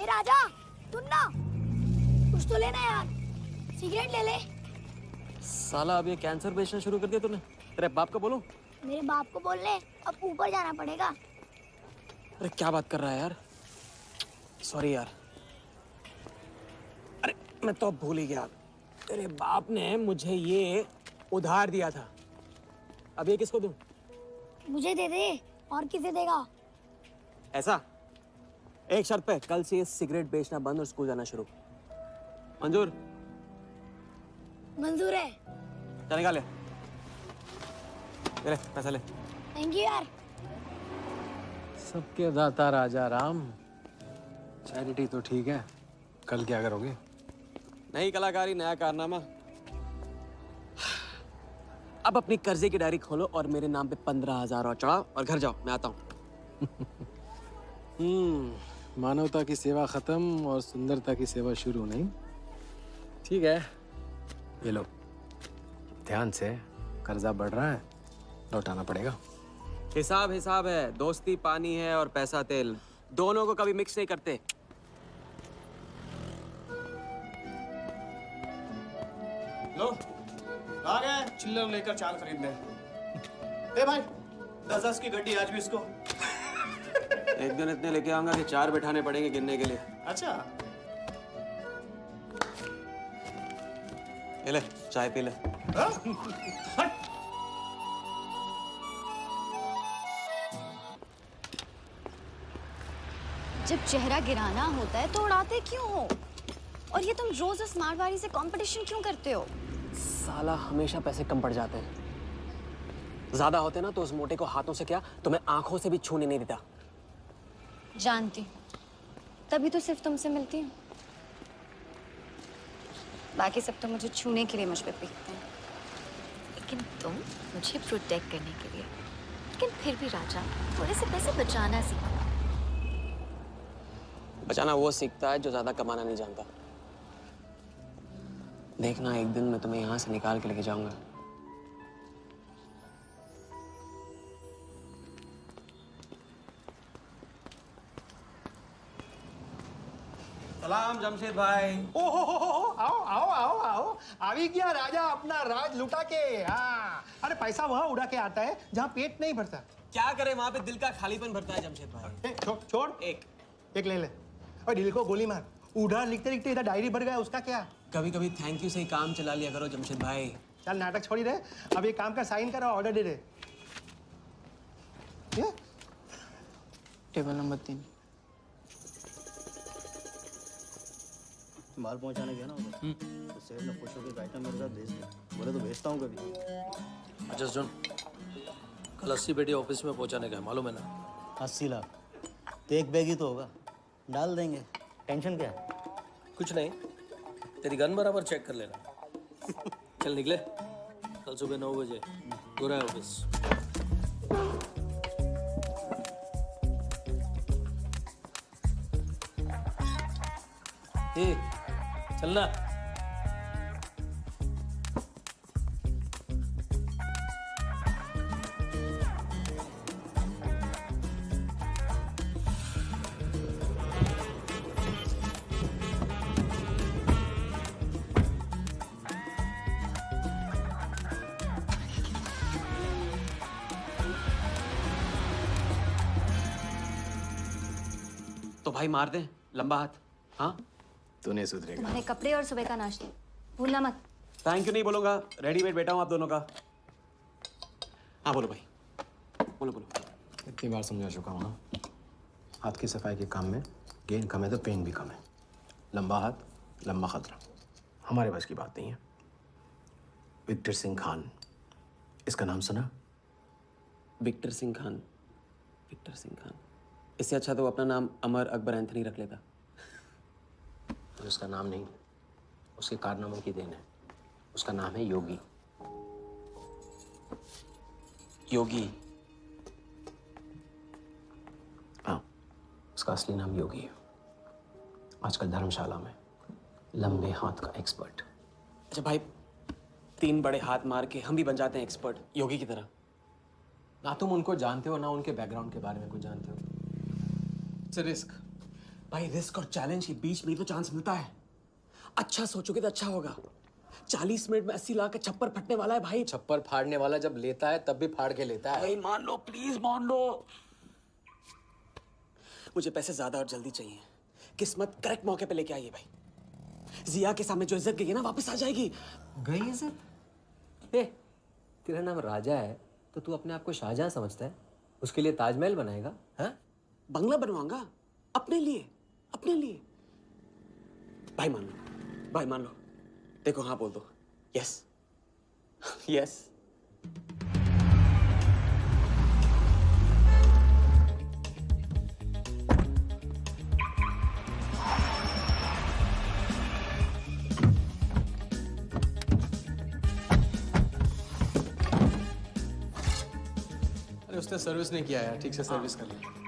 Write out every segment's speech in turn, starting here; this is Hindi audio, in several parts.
ए राजा, सुन ना, कुछ तो लेना यार, सिगरेट ले ले। साला अब ये कैंसर बेचना शुरू कर दिया तूने। तेरे बाप को बोलूं? मेरे बाप को बोल ले, अब ऊपर जाना पड़ेगा। अरे क्या बात कर रहा है यार, सॉरी यार। अरे मैं तो भूल ही गया, तेरे बाप ने मुझे ये उधार दिया था। अब ये किसको दूं? मुझे दे दे, और किसे देगा? ऐसा, एक शर्त पे, कल से ये सिगरेट बेचना बंद और स्कूल जाना शुरू। मंजूर? मंजूर है। चल निकाल ले, पैसा ले। थैंक यू यार। सबके दाता राजा राम। चैरिटी तो ठीक है, कल क्या करोगे? नई कलाकारी, नया कारनामा। अब अपनी कर्जे की डायरी खोलो और मेरे नाम पे 15,000 और चढ़ाओ और घर जाओ, मैं आता हूँ। मानवता की सेवा खत्म और सुंदरता की सेवा शुरू नहीं। ठीक है, ये लो, ध्यान से, कर्जा बढ़ रहा है, लौटाना पड़ेगा। हिसाब हिसाब है, दोस्ती पानी है और पैसा तेल, दोनों को कभी मिक्स नहीं करते। लो, आ गए चिल्लर लेकर चाल खरीदने। ए भाई, 10-10 की गड्डी आज भी इसको। एक दिन इतने लेके आऊंगा कि 4 बिठाने पड़ेंगे गिनने के लिए। अच्छा, ये ले, चाय पी ले। जब चेहरा गिराना होता है तो उड़ाते क्यों हो? और ये तुम रोज उस मारवाड़ी से कंपटीशन क्यों करते हो? साला हमेशा पैसे कम पड़ जाते हैं। ज्यादा होते ना तो उस मोटे को हाथों से क्या, तो मैं आंखों से भी छूने नहीं देता। जानती, तभी तो सिर्फ तुमसे मिलती हूँ। बाकी सब तो मुझे छूने के लिए मुझ पे पीटते हैं। लेकिन तुम मुझे प्रोटेक्ट करने के लिए। लेकिन फिर भी राजा, थोड़े से पैसे बचाना सीखो। बचाना वो सीखता है जो ज्यादा कमाना नहीं जानता। देखना, एक दिन मैं तुम्हें यहाँ से निकाल के लेके जाऊंगा। सलाम जमशेद भाई। ओ हो, आओ आओ आओ आओ, आवी गया राजा अपना राज लुटा के। हाँ, अरे पैसा वहाँ उड़ा के आता है जहाँ पेट नहीं भरता। क्या करे, वहाँ पे दिल का खालीपन भरता है जमशेद भाई। छोड़, एक ले ले, और दिल को गोली मार। उधार लिखते लिखते इधर डायरी भर गया, उसका क्या? कभी कभी थैंक यू से ही काम चला लिया करो जमशेद भाई। चल नाटक छोड़ी रहे, अब ये काम का साइन करो, ऑर्डर दे दे। ये टेबल नंबर 3। माल पहुंचाने गया ना उधर, तो सेठ ने खुश होकर आइटम मेरे साथ भेज दिया। बोले तो भेजता हूँ कभी। अच्छा सुन, कल 80 पेटी ऑफिस में पहुंचाने का है, मालूम है ना? 80 लाख तो एक बैग ही तो होगा, डाल देंगे, टेंशन क्या है? कुछ नहीं, तेरी गन बराबर चेक कर लेना। चल निकले, कल सुबह 9 बजे पूरा है ऑफिस। चलना। तो भाई मार दे, लंबा हाथ। हाँ, तू नहीं सुधरेगा। तुम्हारे कपड़े और सुबह का नाश्ता भूलना मत। थैंक यू नहीं बोलूंगा, रेडीमेड बैठा हूँ आप दोनों का। हाँ बोलो भाई, बोलो बोलो। इतनी बार समझा चुका हूँ ना, हाथ की सफाई के काम में गेन कम है तो पेन भी कम है। लंबा हाथ, लंबा खतरा, हमारे बस की बात नहीं है। विक्टर सिंह खान, इसका नाम सुना? Victor Singh Khan, Victor Singh Khan. इससे अच्छा तो वो अपना नाम अमर अकबर एंथनी रख लेता। उसका नाम नहीं, उसके कारनामों की देन है। उसका नाम है योगी। योगी? हाँ, उसका असली नाम योगी है। आजकल धर्मशाला में लंबे हाथ का एक्सपर्ट। अच्छा भाई, 3 बड़े हाथ मार के हम भी बन जाते हैं एक्सपर्ट, योगी की तरह। ना तुम उनको जानते हो ना उनके बैकग्राउंड के बारे में कुछ जानते हो। इट्स अ रिस्क, भाई रिस्क और चैलेंज के बीच में ही तो चांस मिलता है। अच्छा सोचोगे तो अच्छा होगा। 40 मिनट में 80 लाख का छप्पर फटने वाला है भाई। छप्पर फाड़ने वाला जब लेता है तब भी फाड़ के लेता है। भाई मान लो, प्लीज मान लो। मुझे पैसे ज्यादा और जल्दी चाहिए। किस्मत करेक्ट मौके पे लेके आई है भाई। जिया के सामने जो इज्जत गई है ना, वापस आ जाएगी। गई इज्जत? ए, तेरा नाम राजा है तो तू अपने आप को शाहजहां समझता है? उसके लिए ताजमहल बनाएगा? हाँ? बंगला बनवाऊंगा अपने लिए, अपने लिए। भाई मान लो, भाई मान लो। देखो हाँ बोल दो। Yes yes. अरे उसने सर्विस नहीं किया यार, ठीक से सर्विस कर लिया।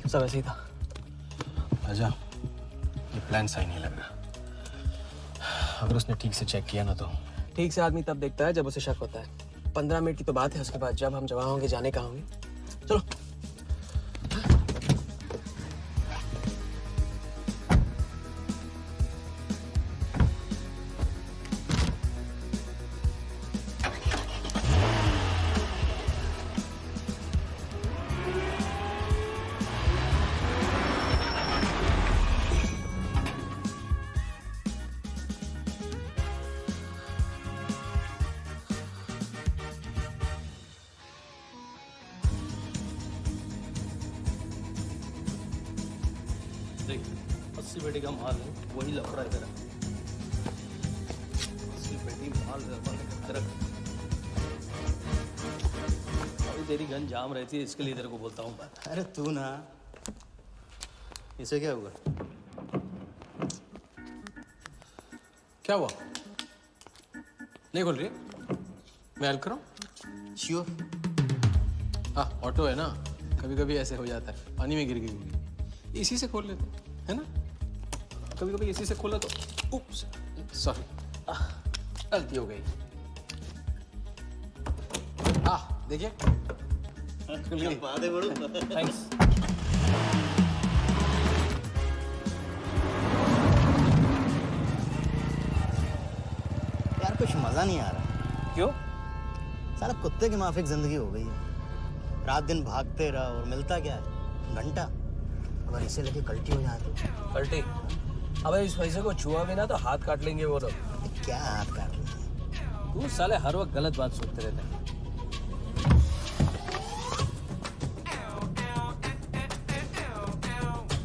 सब ऐसे ही था। राजा, ये प्लान सही नहीं लग रहा। अगर उसने ठीक से चेक किया ना तो। ठीक से आदमी तब देखता है जब उसे शक होता है। 15 मिनट की तो बात है, उसके बाद जब हम जवां होंगे जाने कहाँ होंगे। चलो। देख 80 पेटी का माल है, वही लफड़ा है तेरा। 80 पेटी माल तेरा। अभी तेरी गन जाम रहती है, इसके लिए तेरे को बोलता हूँ बात। अरे तू ना, इसे क्या हुआ? क्या हुआ? नहीं खोल रही? मैं हेल्प करूं? श्योर। हाँ, ऑटो है ना, कभी कभी ऐसे हो जाता है। पानी में गिर गई होगी, इसी से खोल लेते है ना। कभी कभी इसी से खोला तो उप्स, सॉरी, गलती हो गई। देखिए, थैंक्स। यार कुछ मजा नहीं आ रहा। क्यों? साला कुत्ते की माफिक जिंदगी हो गई है। रात दिन भागते रहो और मिलता क्या है? घंटा। अगर इसे लेके कल्टी हो जाए तो? पलटी। अबे इस पैसे को छुआ भी ना तो हाथ काट लेंगे वो लोग। क्या हाथ काट लेंगे? तू साले हर वक्त गलत बात सोचते रहते हैं।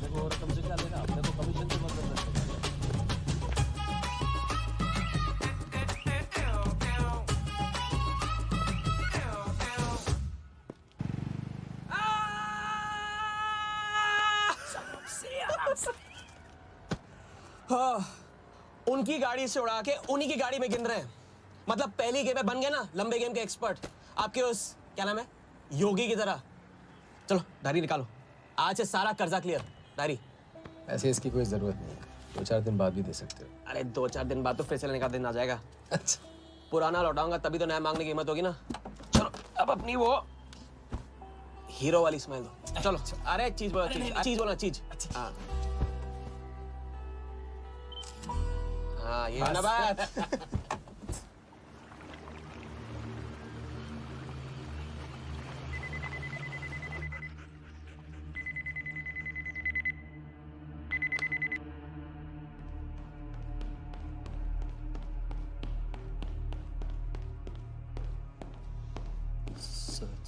देखो और कम से क्या लेगा, अपने को कमीशन तो मत कर सकते। हाँ, उनकी गाड़ी से उड़ा के उन्हीं की गाड़ी में गिन रहे हैं। मतलब पहली गेम में बन गए ना लंबे गेम के एक्सपर्ट। आपके उस क्या नाम है, योगी की तरह। चलो डायरी निकालो, आज से सारा कर्जा क्लियर। डायरी। ऐसे इसकी कोई जरूरत नहीं है, 2-4 दिन बाद भी दे सकते हो। अरे 2-4 दिन बाद तो फिर से लेने का दिन आ जाएगा। अच्छा, पुराना लौटाऊंगा तभी तो नया मांगने की हिम्मत होगी ना। चलो अब अपनी वो हीरो वाली स्माइल दो। चलो। अरे चीज बोलो, चीज बोलो, चीज। हाँ हाँ, ये है ना बात। Sir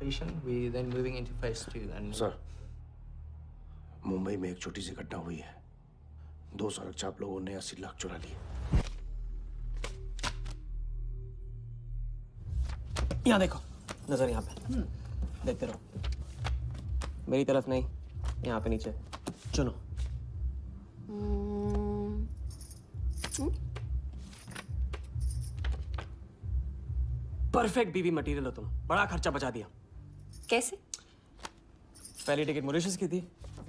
patient. We then moving into phase 2. And sir, Mumbai में एक छोटी सी घटना हुई है। 2 सड़क चाप लोगों ने 80 लाख चुरा लिए। यहाँ देखो, नजर यहाँ पे। देखते रहो। मेरी तरफ नहीं, यहाँ पे नीचे। चुनो। परफेक्ट बीवी मटेरियल हो तुम। बड़ा खर्चा बचा दिया। कैसे? पहली टिकट मॉरिशस की थी,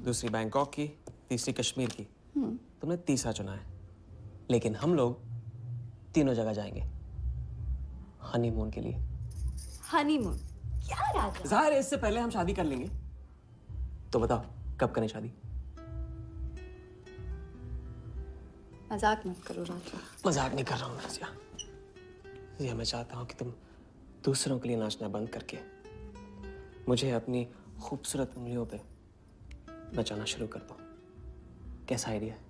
दूसरी बैंकॉक की, तीसरी कश्मीर की। तुमने तीसरा चुना है। लेकिन हम लोग तीनों जगह जाएंगे हनीमून के लिए। हनीमून? क्या राजा? जाहिर है इससे पहले हम शादी कर लेंगे। तो बताओ कब करें शादी? मजाक मत करो राजा। मजाक नहीं कर रहा हूँ नाज़िया। ये मैं चाहता हूँ कि तुम दूसरों के लिए नाचना बंद करके मुझे अपनी खूबसूरत उंगलियों पे नचाना शुरू कर दो। कैसा आइडिया है?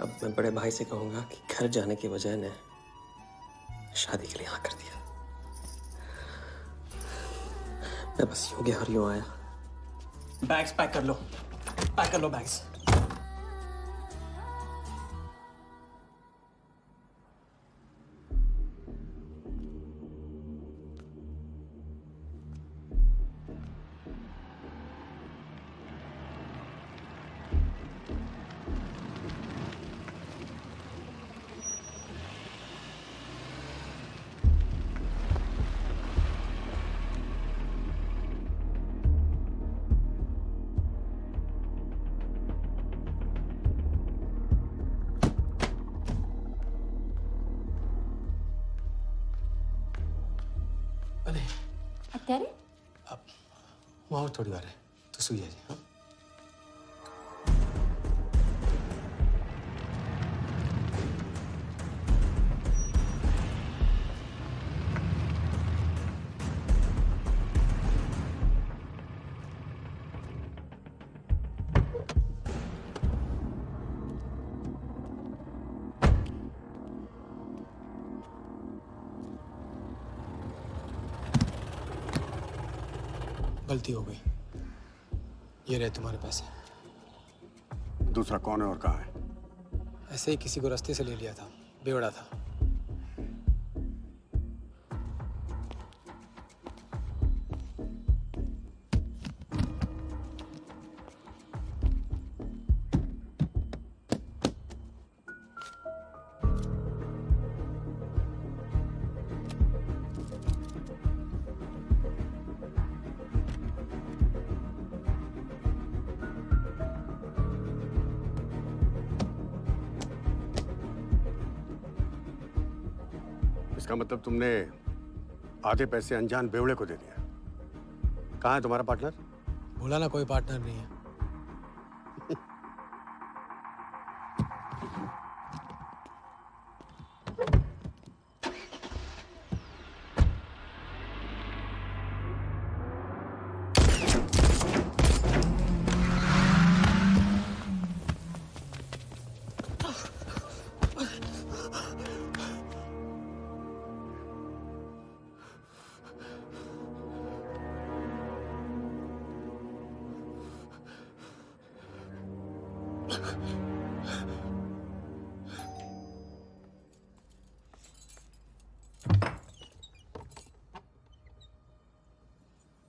अब मैं बड़े भाई से कहूंगा कि घर जाने की बजाय ने शादी के लिए हाँ कर दिया। मैं बस यूं गया और यूं आया। बैग्स पैक कर लो, पैक कर लो बैग्स। अरे अब वहाँ और थोड़ी बार है तो सो जाइए। हाँ? गलती हो गई। ये रहे तुम्हारे पैसे। दूसरा कौन है और कहाँ है? ऐसे ही किसी को रास्ते से ले लिया था, बेवड़ा था। इसका मतलब तुमने आधे पैसे अनजान बेवड़े को दे दिया। कहाँ है तुम्हारा पार्टनर? बोला ना कोई पार्टनर नहीं है।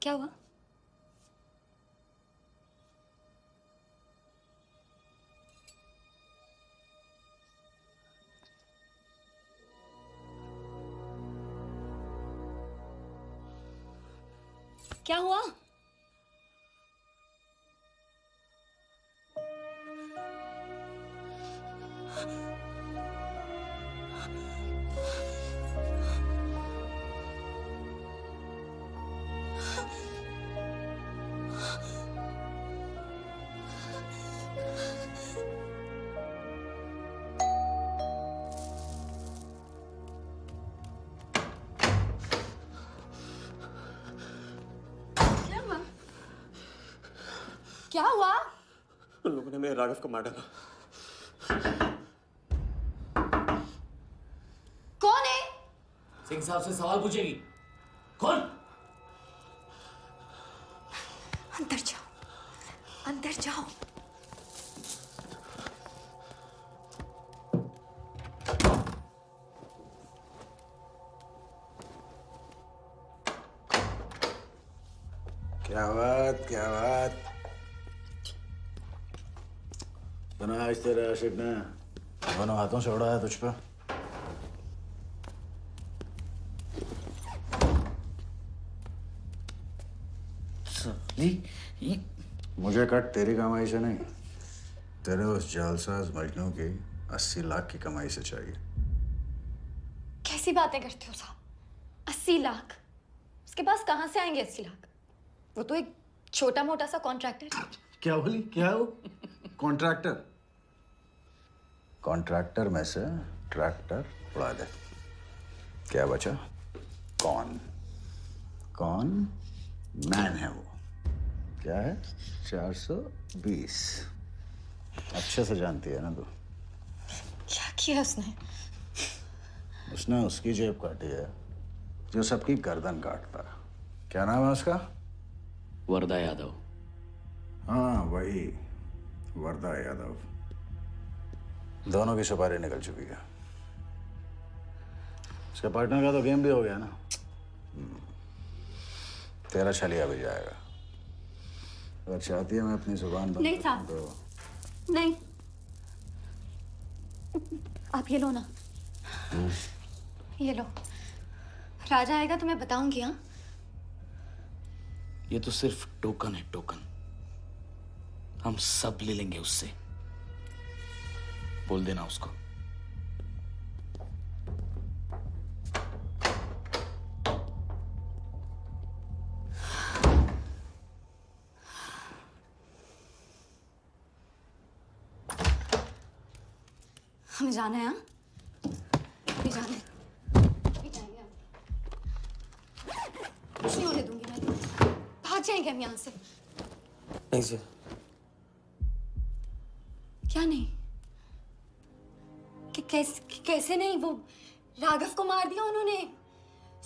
क्या हुआ? क्या हुआ? क्या हुआ? उन लोगों ने मेरे राघव को मार डाला। कौन है? सिंह साहब से सवाल पूछेगी। कौन? अंदर जाओ, अंदर जाओ। क्या बात, क्या बात। बना आज तेरे आशिक ने दोनों हाथों से उड़ाया तुझ पे। मुझे कट तेरी कमाई से नहीं, तेरे उस जालसाज मजनू की 80 लाख की कमाई से चाहिए। कैसी बातें करते हो साहब? 80 लाख? उसके पास कहाँ से आएंगे 80 लाख? वो तो एक छोटा मोटा सा कॉन्ट्रैक्टर है। क्या बोली? क्या है वो? कॉन्ट्रैक्टर? कॉन्ट्रैक्टर में से ट्रैक्टर उड़ा दे। क्या बचा? कौन मैन है वो? क्या है? 420। अच्छे से जानती है ना तू। क्या किया उसने? उसने उसकी जेब काटी है जो सबकी गर्दन काटता। क्या नाम है उसका? वरदा यादव। हाँ वही, वरदा यादव। दोनों की सुपारी निकल चुकी है। उसके पार्टनर का तो गेम भी हो गया ना। तेरा छलिया भी जाएगा। अगर चाहती है मैं अपनी जुबान बंद नहीं साहब, तो नहीं। आप ये लो ना, ये लो। राजा आएगा तो मैं बताऊंगी। हाँ, ये तो सिर्फ टोकन है, टोकन। हम सब ले लेंगे उससे। बोल देना उसको। हमें जाना है। हाँ, अभी जाना है। अभी जाएंगे हम। कुछ नहीं होने दूंगी मैं। भाग जाएंगे हम यहाँ से। नहीं सर। क्या नहीं? कैसे नहीं? वो राघव को मार दिया उन्होंने।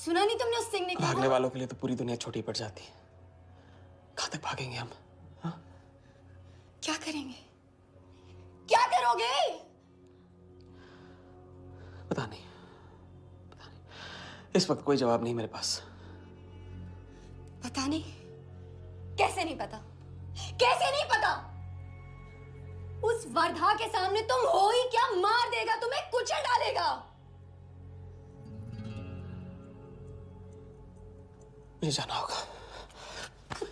सुना नहीं तुमने उस सिंह ने? भागने वालों के लिए तो पूरी दुनिया छोटी पड़ जाती है। कहाँ तक भागेंगे हम? हाँ? क्या करेंगे? क्या करोगे? पता नहीं। इस वक्त कोई जवाब नहीं मेरे पास। पता नहीं? कैसे नहीं पता? कैसे नहीं पता? उस वर्धा के सामने तुम हो ही क्या? मार देगा तुम्हें, कुचल डालेगा। मुझे जाना होगा।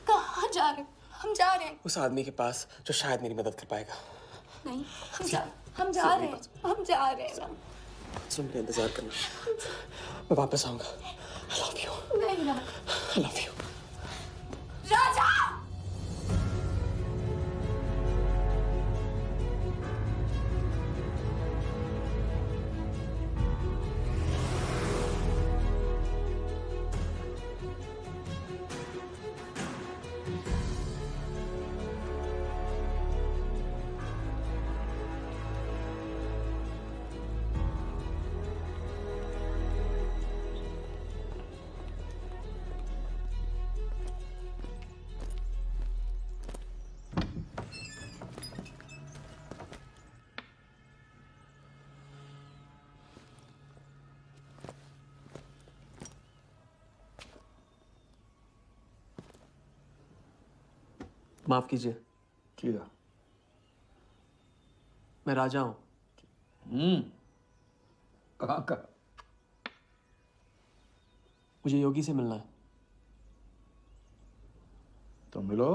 कहाँ जा रहे हो? हम जा रहे हैं। उस आदमी के पास जो शायद मेरी मदद कर पाएगा। नहीं, हम जा रहे हैं। हम जा रहे हैं। सुन, मेरा इंतजार करना। मैं वापस आऊंगा। I love you. नहीं ना। I love you. राजा! माफ कीजिए। किया। मैं राजा हूं। कहाँ का? मुझे योगी से मिलना है। तो मिलो।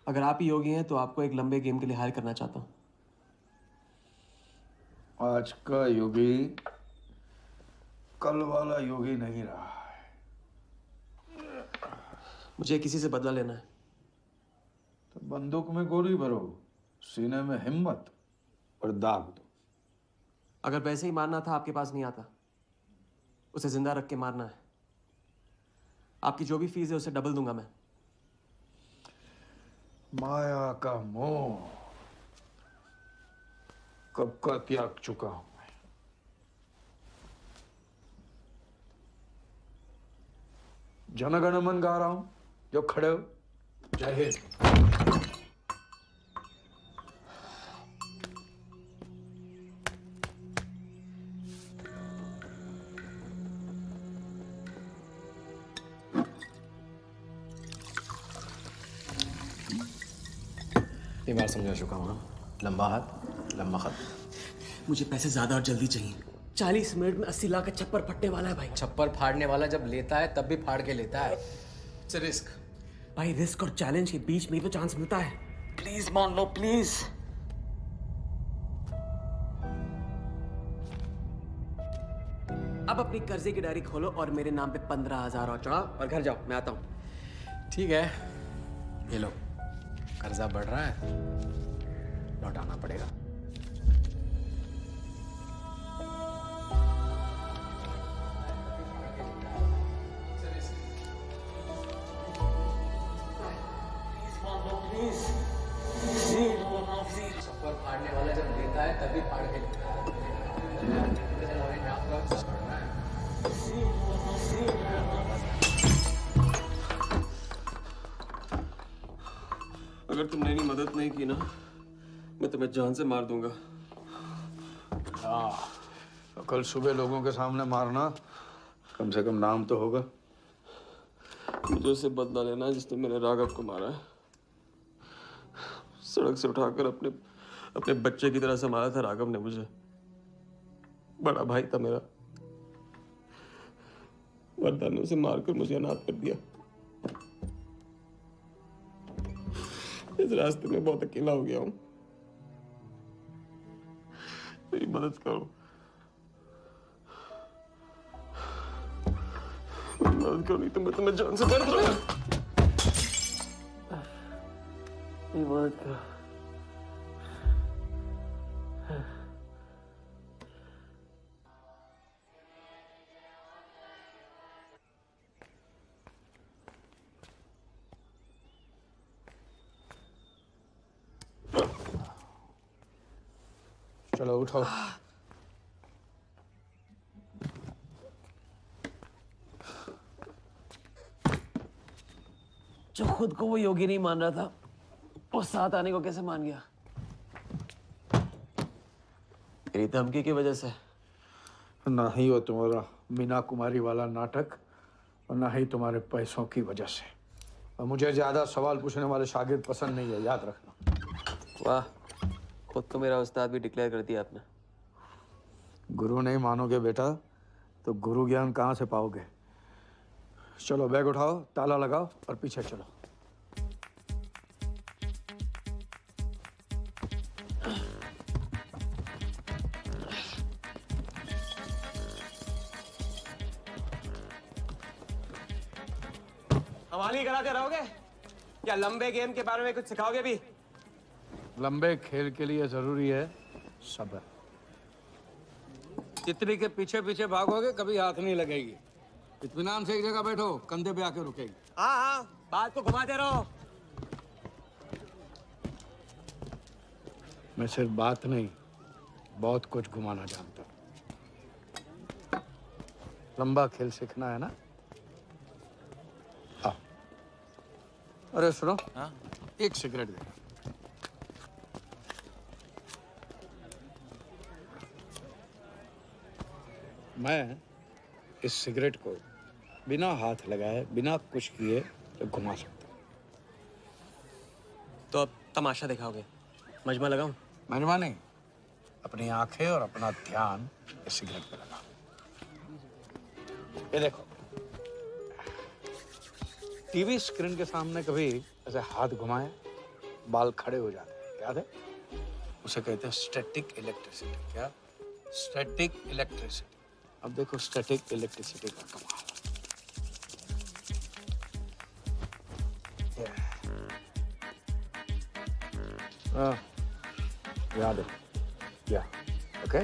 अगर आप ही योगी हैं तो आपको एक लंबे गेम के लिए हायर करना चाहता हूं। आज का योगी कल वाला योगी नहीं रहा है। मुझे किसी से बदला लेना है। तो बंदूक में गोली भरो, सीने में हिम्मत और दाग दो। अगर वैसे ही मारना था आपके पास नहीं आता। उसे जिंदा रख के मारना है। आपकी जो भी फीस है उसे डबल दूंगा मैं। माया का मोह कब का त्याग चुका हूं मैं। जनगण मन गा रहा हूं, जो खड़े हो। जय हिंद। ये बार समझा चुका हूँ। लंबा हाथ लंबा खत। मुझे पैसे ज्यादा और जल्दी चाहिए। 40 मिनट में 80 लाख का छप्पर फटने वाला है भाई। छप्पर फाड़ने वाला जब लेता है तब भी फाड़ के लेता है। It's risk. भाई रिस्क और चैलेंज के बीच में ही तो चांस मिलता है। प्लीज मान लो प्लीज। अब अपनी कर्जे की डायरी खोलो और मेरे नाम पे 15,000 और चढ़ाओ और घर जाओ। मैं आता हूँ। ठीक है, ये लो, कर्जा बढ़ रहा है, लौटाना पड़ेगा। छप्पर फाड़ने वाला जब लेता है तभी फाड़ के लेता है। अगर तुमने मेरी मदद नहीं की ना, मैं तुम्हें जान से मार दूंगा। तो कल सुबह लोगों के सामने मारना, कम से कम नाम तो होगा। मुझे उससे बदला लेना है जिसने मेरे राघव को मारा है। सड़क से उठाकर अपने बच्चे की तरह संभाला था राघव ने मुझे। बड़ा भाई था मेरा, वरदान ने उसे मारकर मुझे अनाथ कर दिया। इस रास्ते में बहुत अकेला हो गया हूं। मेरी मदद करो, मेरी मदद करो, नहीं तो मैं तुम्हें जान से मार दूंगा। मेरी मदद करो। चलो उठो। जो खुद को वो योगी नहीं मान रहा था, वो साथ आने को कैसे मान गया? तेरी धमकी की वजह से। ना ही वो तुम्हारा मीना कुमारी वाला नाटक और ना ही तुम्हारे पैसों की वजह से। और मुझे ज्यादा सवाल पूछने वाले शागिर्द पसंद नहीं है, याद रखना। वाह, खुद तो मेरा उस्ताद भी डिक्लेयर कर दिया आपने। गुरु नहीं मानोगे बेटा तो गुरु ज्ञान कहाँ से पाओगे। चलो बैग उठाओ, ताला लगाओ और पीछे चलो। हमारी कराते रहोगे या लंबे गेम के बारे में कुछ सिखाओगे भी? लंबे खेल के लिए जरूरी है सब्र। तितली के पीछे पीछे भागोगे कभी हाथ नहीं लगेगी। इत्मीनान से एक जगह बैठो, कंधे पे आके रुकेगी। हाँ हाँ, बात को घुमाते रहो। मैं सिर्फ बात नहीं, बहुत कुछ घुमाना जानता हूँ। लंबा खेल सीखना है ना? आओ। अरे सुनो, एक सिगरेट दे। मैं इस सिगरेट को बिना हाथ लगाए, बिना कुछ किए तो घुमा सकता हूँ। तो अब तमाशा दिखाओगे? मजमा लगाऊं? मजमा नहीं, अपनी आंखें और अपना ध्यान इस सिगरेट पे लगाओ। ये देखो, टीवी स्क्रीन के सामने कभी ऐसे हाथ घुमाए बाल खड़े हो जाते हैं, याद है? उसे कहते हैं स्टैटिक इलेक्ट्रिसिटी। क्या? Static electricity. अब देखो स्टैटिक इलेक्ट्रिसिटी का कमाल। याद है? या ओके।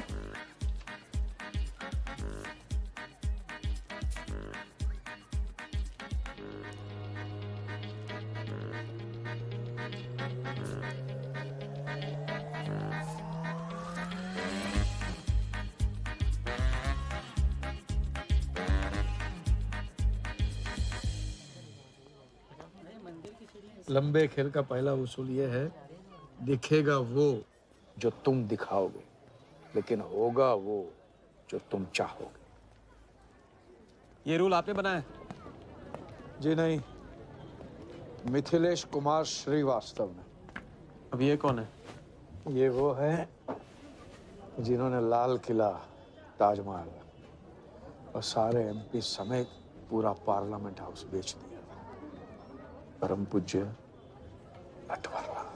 लंबे खेल का पहला उसूल ये है, दिखेगा वो जो तुम दिखाओगे, लेकिन होगा वो जो तुम चाहोगे। ये रूल आपने बनाया? जी नहीं, मिथिलेश कुमार श्रीवास्तव ने। अब ये कौन है? ये वो है जिन्होंने लाल किला, ताजमहल और सारे एमपी समेत पूरा पार्लियामेंट हाउस बेच दिया। परम पूज्य नटवरलाल।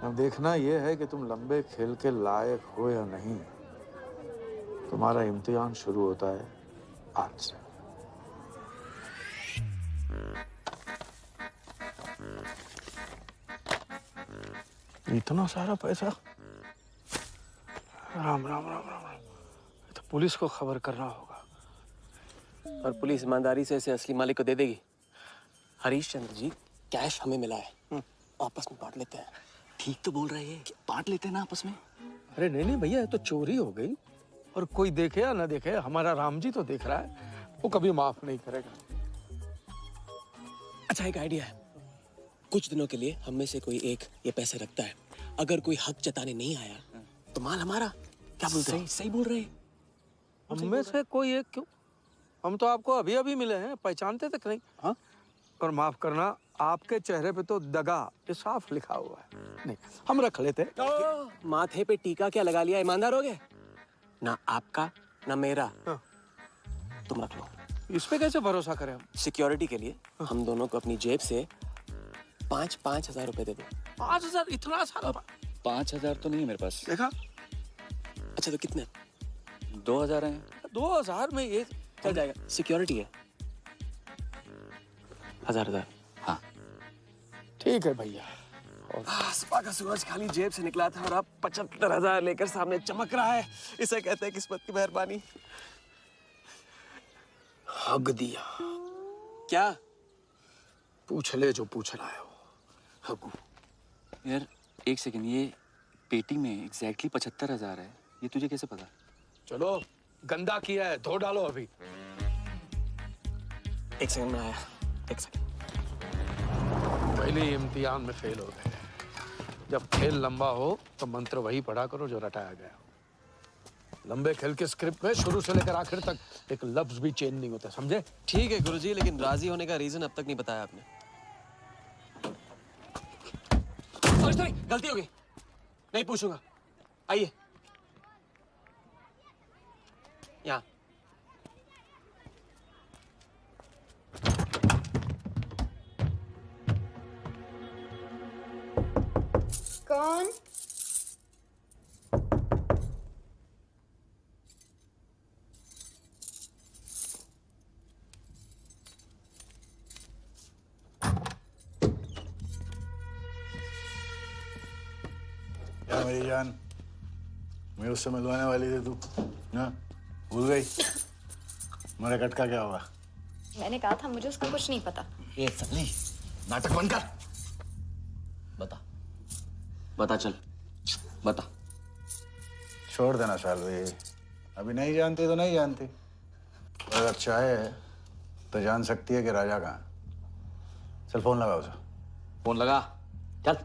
अब देखना यह है कि तुम लंबे खेल के लायक हो या नहीं। तुम्हारा इम्तिहान शुरू होता है आज से। इतना सारा पैसा? राम राम राम राम राम। तो पुलिस को खबर करना होगा। और पुलिस ईमानदारी से इसे असली मालिक को दे देगी। हरीश चंद्र जी, कैश हमें मिला है, आपस में बांट लेते हैं। ठीक तो बोल रहे हैं, बांट लेते हैं ना आपस में। अरे नहीं नहीं भैया, ये तो चोरी हो गई, और कोई देखे या ना देखे, हमारा राम जी तो देख रहा है, वो कभी माफ नहीं करेगा। अच्छा, एक आइडिया है। कुछ दिनों के लिए हम में से कोई एक ये पैसे रखता है। अगर कोई हक जताने नहीं आया तो माल हमारा। क्या बोलते हैं? सही बोल रहे हैं। हम में से कोई एक क्यों? हम तो आपको अभी अभी मिले हैं, पहचानते तक नहीं। हाँ? और माफ करना, आपके चेहरे पे तो दगा ये साफ लिखा हुआ है। नहीं, हम रख लेते। माथे पे टीका क्या लगा लिया? ईमानदार हो गए? ना आपका ना मेरा। तुम रख लो। इस पे कैसे भरोसा करें हम? सिक्योरिटी के लिए हम दोनों को अपनी जेब से 5-5 हजार रुपए दे दो। 5,000? इतना सारा? 5,000 तो नहीं है मेरे पास। देखा? अच्छा, तो कितने? 2,000 हैं। 2,000 में ये चल जाएगा। सिक्योरिटी है 1,000। हाँ ठीक है भैया। सुबह का सूरज खाली जेब से निकला था और अब 75,000 लेकर सामने चमक रहा है। इसे कहते हैं किस्मत की मेहरबानी। हक दिया। क्या? पूछ ले जो पूछना है। हगू। यार एक सेकंड, ये पेटी में एग्जैक्टली 75,000 है। ये तुझे कैसे पता? चलो, गंदा किया है, धो डालो अभी। एक सेकंड में आया। एक सेकंड। पहले इम्तिहान में फेल हो गए। जब खेल लंबा हो तो मंत्र वही पढ़ा करो जो रटाया गया। लंबे खेल के स्क्रिप्ट में शुरू से लेकर आखिर तक एक लफ्ज भी चेंज नहीं होता, समझे? ठीक है गुरुजी, लेकिन राजी होने का रीजन अब तक नहीं बताया आपने। सॉरी, गलती हो गई। नहीं पूछूंगा। आइए यहाँ। कौन? क्या मेरी जान, मैं उससे मिलवाने वाली थी, तू ना भूल गई? मेरा कट का क्या हुआ? मैंने कहा था मुझे उसका कुछ नहीं पता। ये सन्नी, नाटक बंद कर। बता चल, बता। छोड़ देना शालवी, अभी नहीं जानती तो नहीं जानती। अगर चाहे तो जान सकती है कि राजा कहाँ। चल फोन लगा उसे। फोन लगा, चल।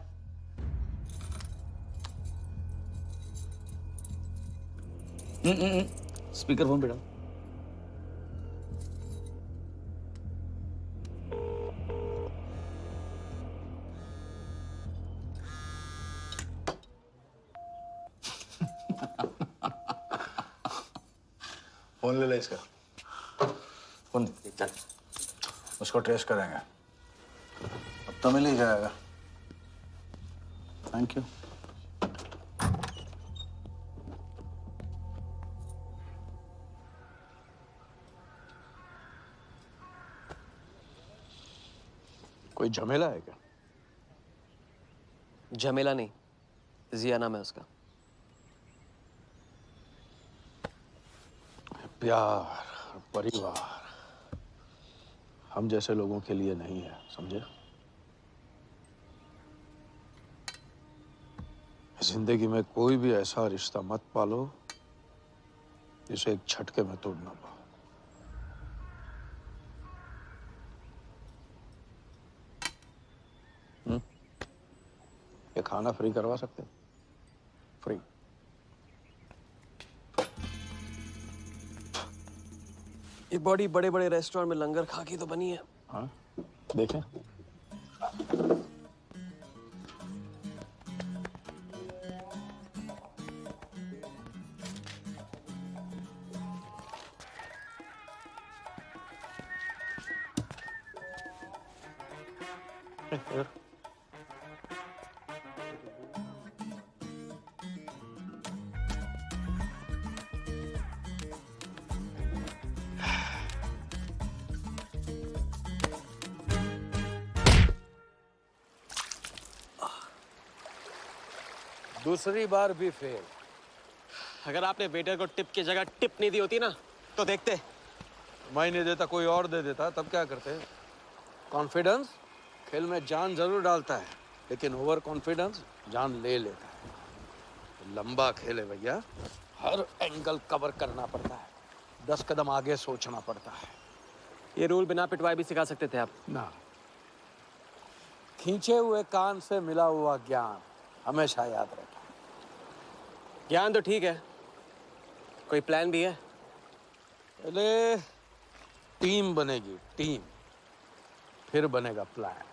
स्पीकर फोन पे डाल। फोन ले ले इसका। फोन चल। उसको ट्रेस करेंगे, अब तो मिल ही जाएगा। Thank you. कोई झमेला है क्या? झमेला नहीं, जिया नाम है उसका। प्यार, परिवार हम जैसे लोगों के लिए नहीं है, समझे? जिंदगी में कोई भी ऐसा रिश्ता मत पालो जिसे एक झटके में तोड़ ना पाओ। खाना फ्री करवा सकते हैं, फ्री। ये बॉडी बड़े बड़े रेस्टोरेंट में लंगर खा के तो बनी है। हाँ देखें। दूसरी बार भी फेल। अगर आपने वेटर को टिप की जगह टिप नहीं दी होती ना तो देखते। मैं नहीं देता, कोई और दे देता, तब क्या करते? कॉन्फिडेंस खेल में जान जरूर डालता है, लेकिन ओवर कॉन्फिडेंस जान ले लेता है। लंबा खेल है भैया, हर एंगल कवर करना पड़ता है, 10 कदम आगे सोचना पड़ता है। ये रूल बिना पिटवाए भी सिखा सकते थे आप ना। खींचे हुए कान से मिला हुआ ज्ञान हमेशा याद रहता है। ज्ञान तो ठीक है, कोई प्लान भी है? पहले टीम बनेगी, टीम, फिर बनेगा प्लान।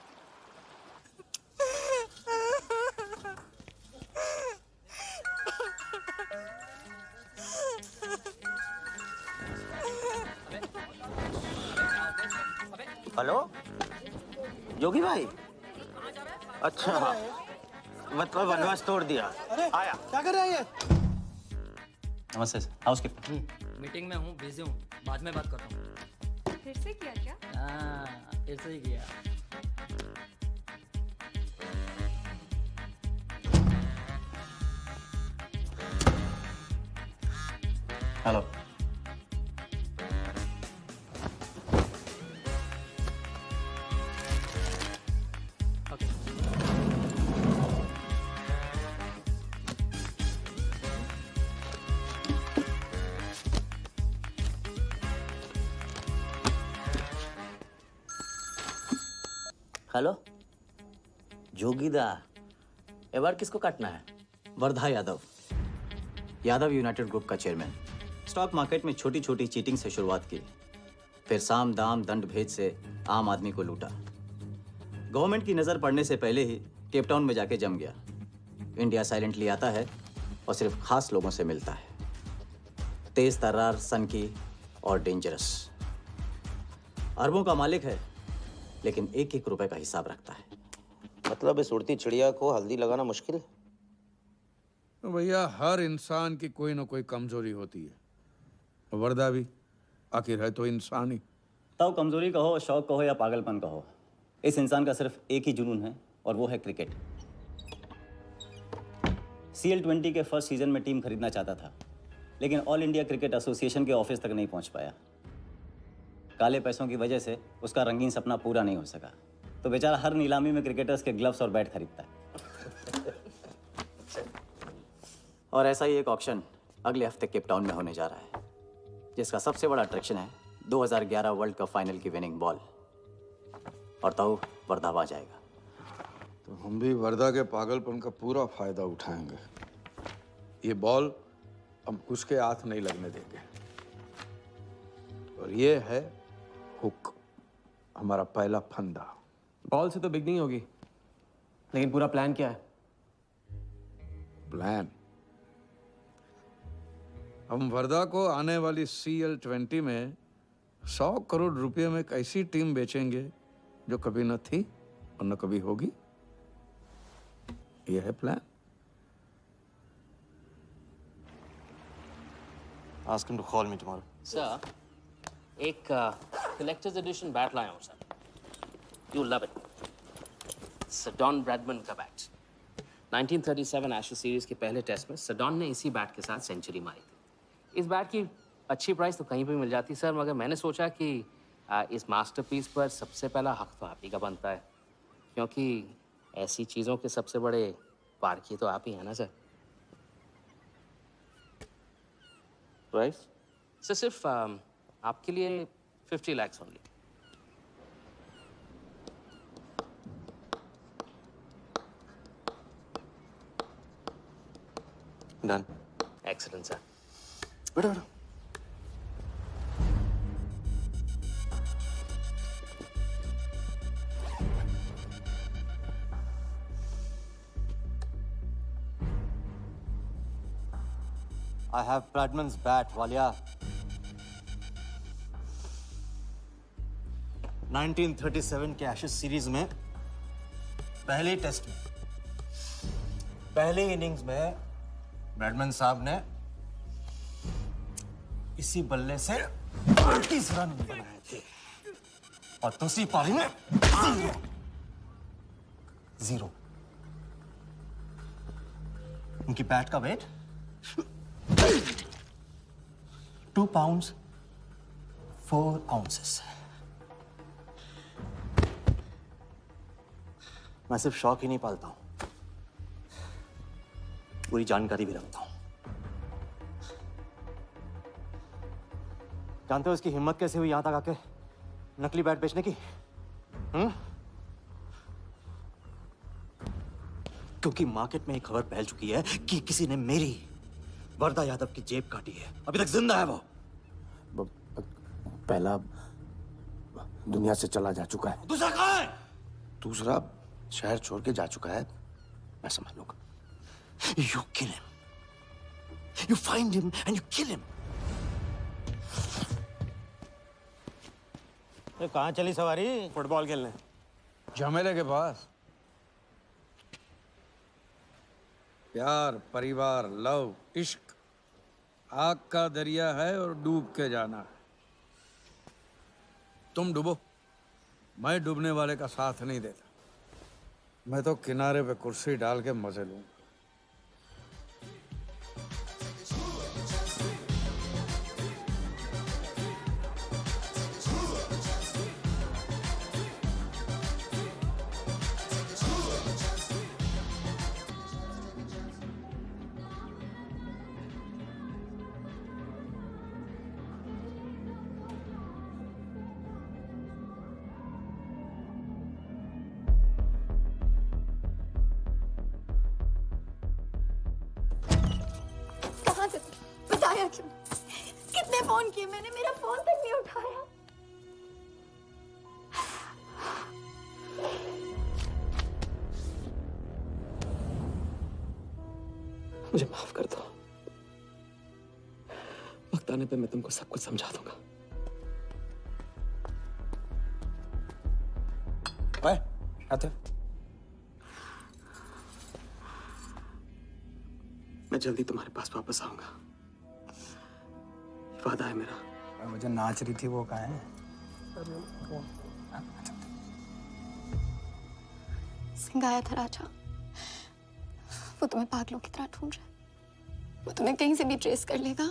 हेलो योगी भाई, अच्छा मतलब वनवास तोड़ दिया। आया क्या कर रहे हैं ये? नमस्ते सर, हाउसकीपर। मीटिंग में हूँ, बिजी हूँ, बाद में बात करता हूँ। फिर से किया क्या? हाँ, फिर से ही किया। हेलो। हेलो जोगीदा, ए बार किसको काटना है? वर्धा यादव, यादव यूनाइटेड ग्रुप का चेयरमैन। स्टॉक मार्केट में छोटी छोटी चीटिंग से शुरुआत की, फिर साम दाम दंड भेद से आम आदमी को लूटा। गवर्नमेंट की नज़र पड़ने से पहले ही केप टाउन में जाके जम गया। इंडिया साइलेंटली आता है और सिर्फ खास लोगों से मिलता है। तेज तर्रार, सनकी और डेंजरस। अरबों का मालिक है, लेकिन एक एक रुपए का हिसाब रखता है। मतलब इस उड़ती चिड़िया को हल्दी लगाना मुश्किल है? तो भैया हर इंसान की कोई ना कोई कमजोरी होती है, वर्दा भी आखिर है तो इंसान ही। ताऊ कमजोरी कहो, शौक कहो या पागलपन कहो, इस इंसान का सिर्फ एक ही जुनून है और वो है क्रिकेट। CL20 के फर्स्ट सीजन में टीम खरीदना चाहता था, लेकिन ऑल इंडिया क्रिकेट एसोसिएशन के ऑफिस तक नहीं पहुंच पाया। काले पैसों की वजह से उसका रंगीन सपना पूरा नहीं हो सका, तो बेचारा हर नीलामी में क्रिकेटर्स के ग्लव्स और बैट खरीदता है। और ऐसा ही एक ऑक्शन अगले हफ्ते केप टाउन में होने जा रहा है, जिसका सबसे बड़ा अट्रैक्शन है 2011 वर्ल्ड कप फाइनल की विनिंग बॉल। और ताऊ वर्धा आ जाएगा। तो हम भी वर्धा के पागलपन का पूरा फायदा उठाएंगे। ये बॉल हम उसके हाथ नहीं लगने देंगे। और ये है हुक, हमारा पहला फंदा। बॉल से तो बिगनिंग होगी, लेकिन पूरा प्लान क्या है? प्लान, हम वर्धा को आने वाली CL20 में 100 करोड़ रुपए में एक ऐसी टीम बेचेंगे जो कभी न थी और न कभी होगी। यह है plan. Ask him to call me tomorrow. Sir, एक कलेक्टर्स एडिशन बैट लाया हूँ sir. You love it. Sir Don Bradman का बैट। 1937 एशेज सीरीज के पहले टेस्ट में सडॉन ने इसी बैट के साथ सेंचुरी मारी थी। इस बैट की अच्छी प्राइस तो कहीं भी मिल जाती सर, मगर मैंने सोचा कि इस मास्टरपीस पर सबसे पहला हक तो आप ही का बनता है, क्योंकि ऐसी चीज़ों के सबसे बड़े पारखी तो आप ही हैं ना सर। प्राइस सर सिर्फ आपके लिए 50 lakhs only. Done. Excellent, sir. बैठो बैठो। I have Bradman's bat, Walia. 1937 के एशेज सीरीज में पहले टेस्ट में पहले इनिंग्स में ब्रैडमैन साहब ने इसी बल्ले से 38 रन बनाए थे और दूसरी पारी में जीरो। उनकी बैट का वेट 2 pounds 4 ounces। मैं सिर्फ शौक ही नहीं पालता हूं, पूरी जानकारी भी रखता हूं। जानते हो इसकी हिम्मत कैसे हुई यहां तक आके नकली बैट बेचने की? क्योंकि मार्केट में एक खबर फैल चुकी है कि किसी ने मेरी वर्दा यादव की जेब काटी है। अभी तक जिंदा है वो। पहला दुनिया से चला जा चुका है, दूसरा कहाँ है? दूसरा शहर छोड़ के जा चुका है। मैं समझ लूंगा। You kill him. You find him and you kill him. कहाँ चली सवारी? फुटबॉल खेलने। झमेले के पास। प्यार, परिवार, लव, इश्क आग का दरिया है और डूब के जाना है। तुम डूबो, मैं डूबने वाले का साथ नहीं देता। मैं तो किनारे पे कुर्सी डाल के मजे लूंगा। बताया क्यों? कितने फोन किए मैंने, मेरा फोन तक नहीं उठाया। मुझे माफ कर दो। वक्त आने पे मैं तुमको सब कुछ समझा दूंगा। आते मैं जल्दी तुम्हारे पास वापस आऊंगा, वादा है मेरा। मुझे नाच रही थी वो कहाँ है? सिंह आया था राजा, वो तुम्हें पागलों की तरह ढूंढ रहा है। वो तुम्हें कहीं से भी ट्रेस कर लेगा।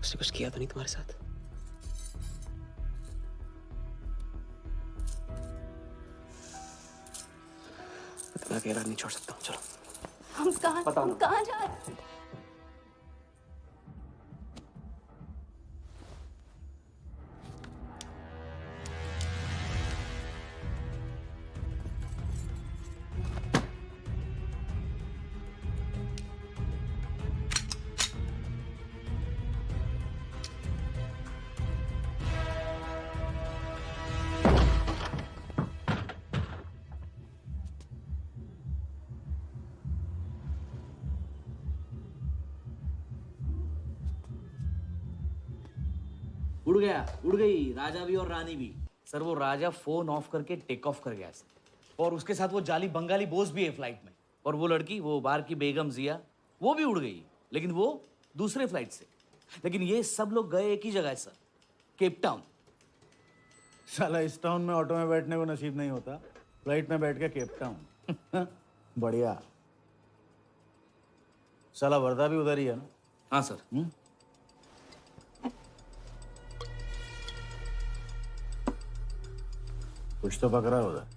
उसने कुछ किया तो नहीं तुम्हारे साथ? इतना गहरा नहीं छोड़ सकता हूँ। चलो हम कहाँ जा रहे हैं? उड़ गई राजा भी और रानी भी। सर वो राजा फोन ऑफ करके टेक ऑफ कर गया सर, और उसके साथ वो जाली बंगाली बोस भी है फ्लाइट में। और वो लड़की, वो बार की बेगम जिया, वो भी उड़ गई, लेकिन वो दूसरे फ्लाइट से। लेकिन ये सब लोग गए एक ही जगह है सर, केप टाउन। साला इस टाउन में ऑटो में बैठने को नसीब नहीं होता, फ्लाइट में बैठ के केप टाउन। बढ़िया। साला वर्दा भी उधर ही है ना? हाँ सर। कुछ तो पकड़ा उधर।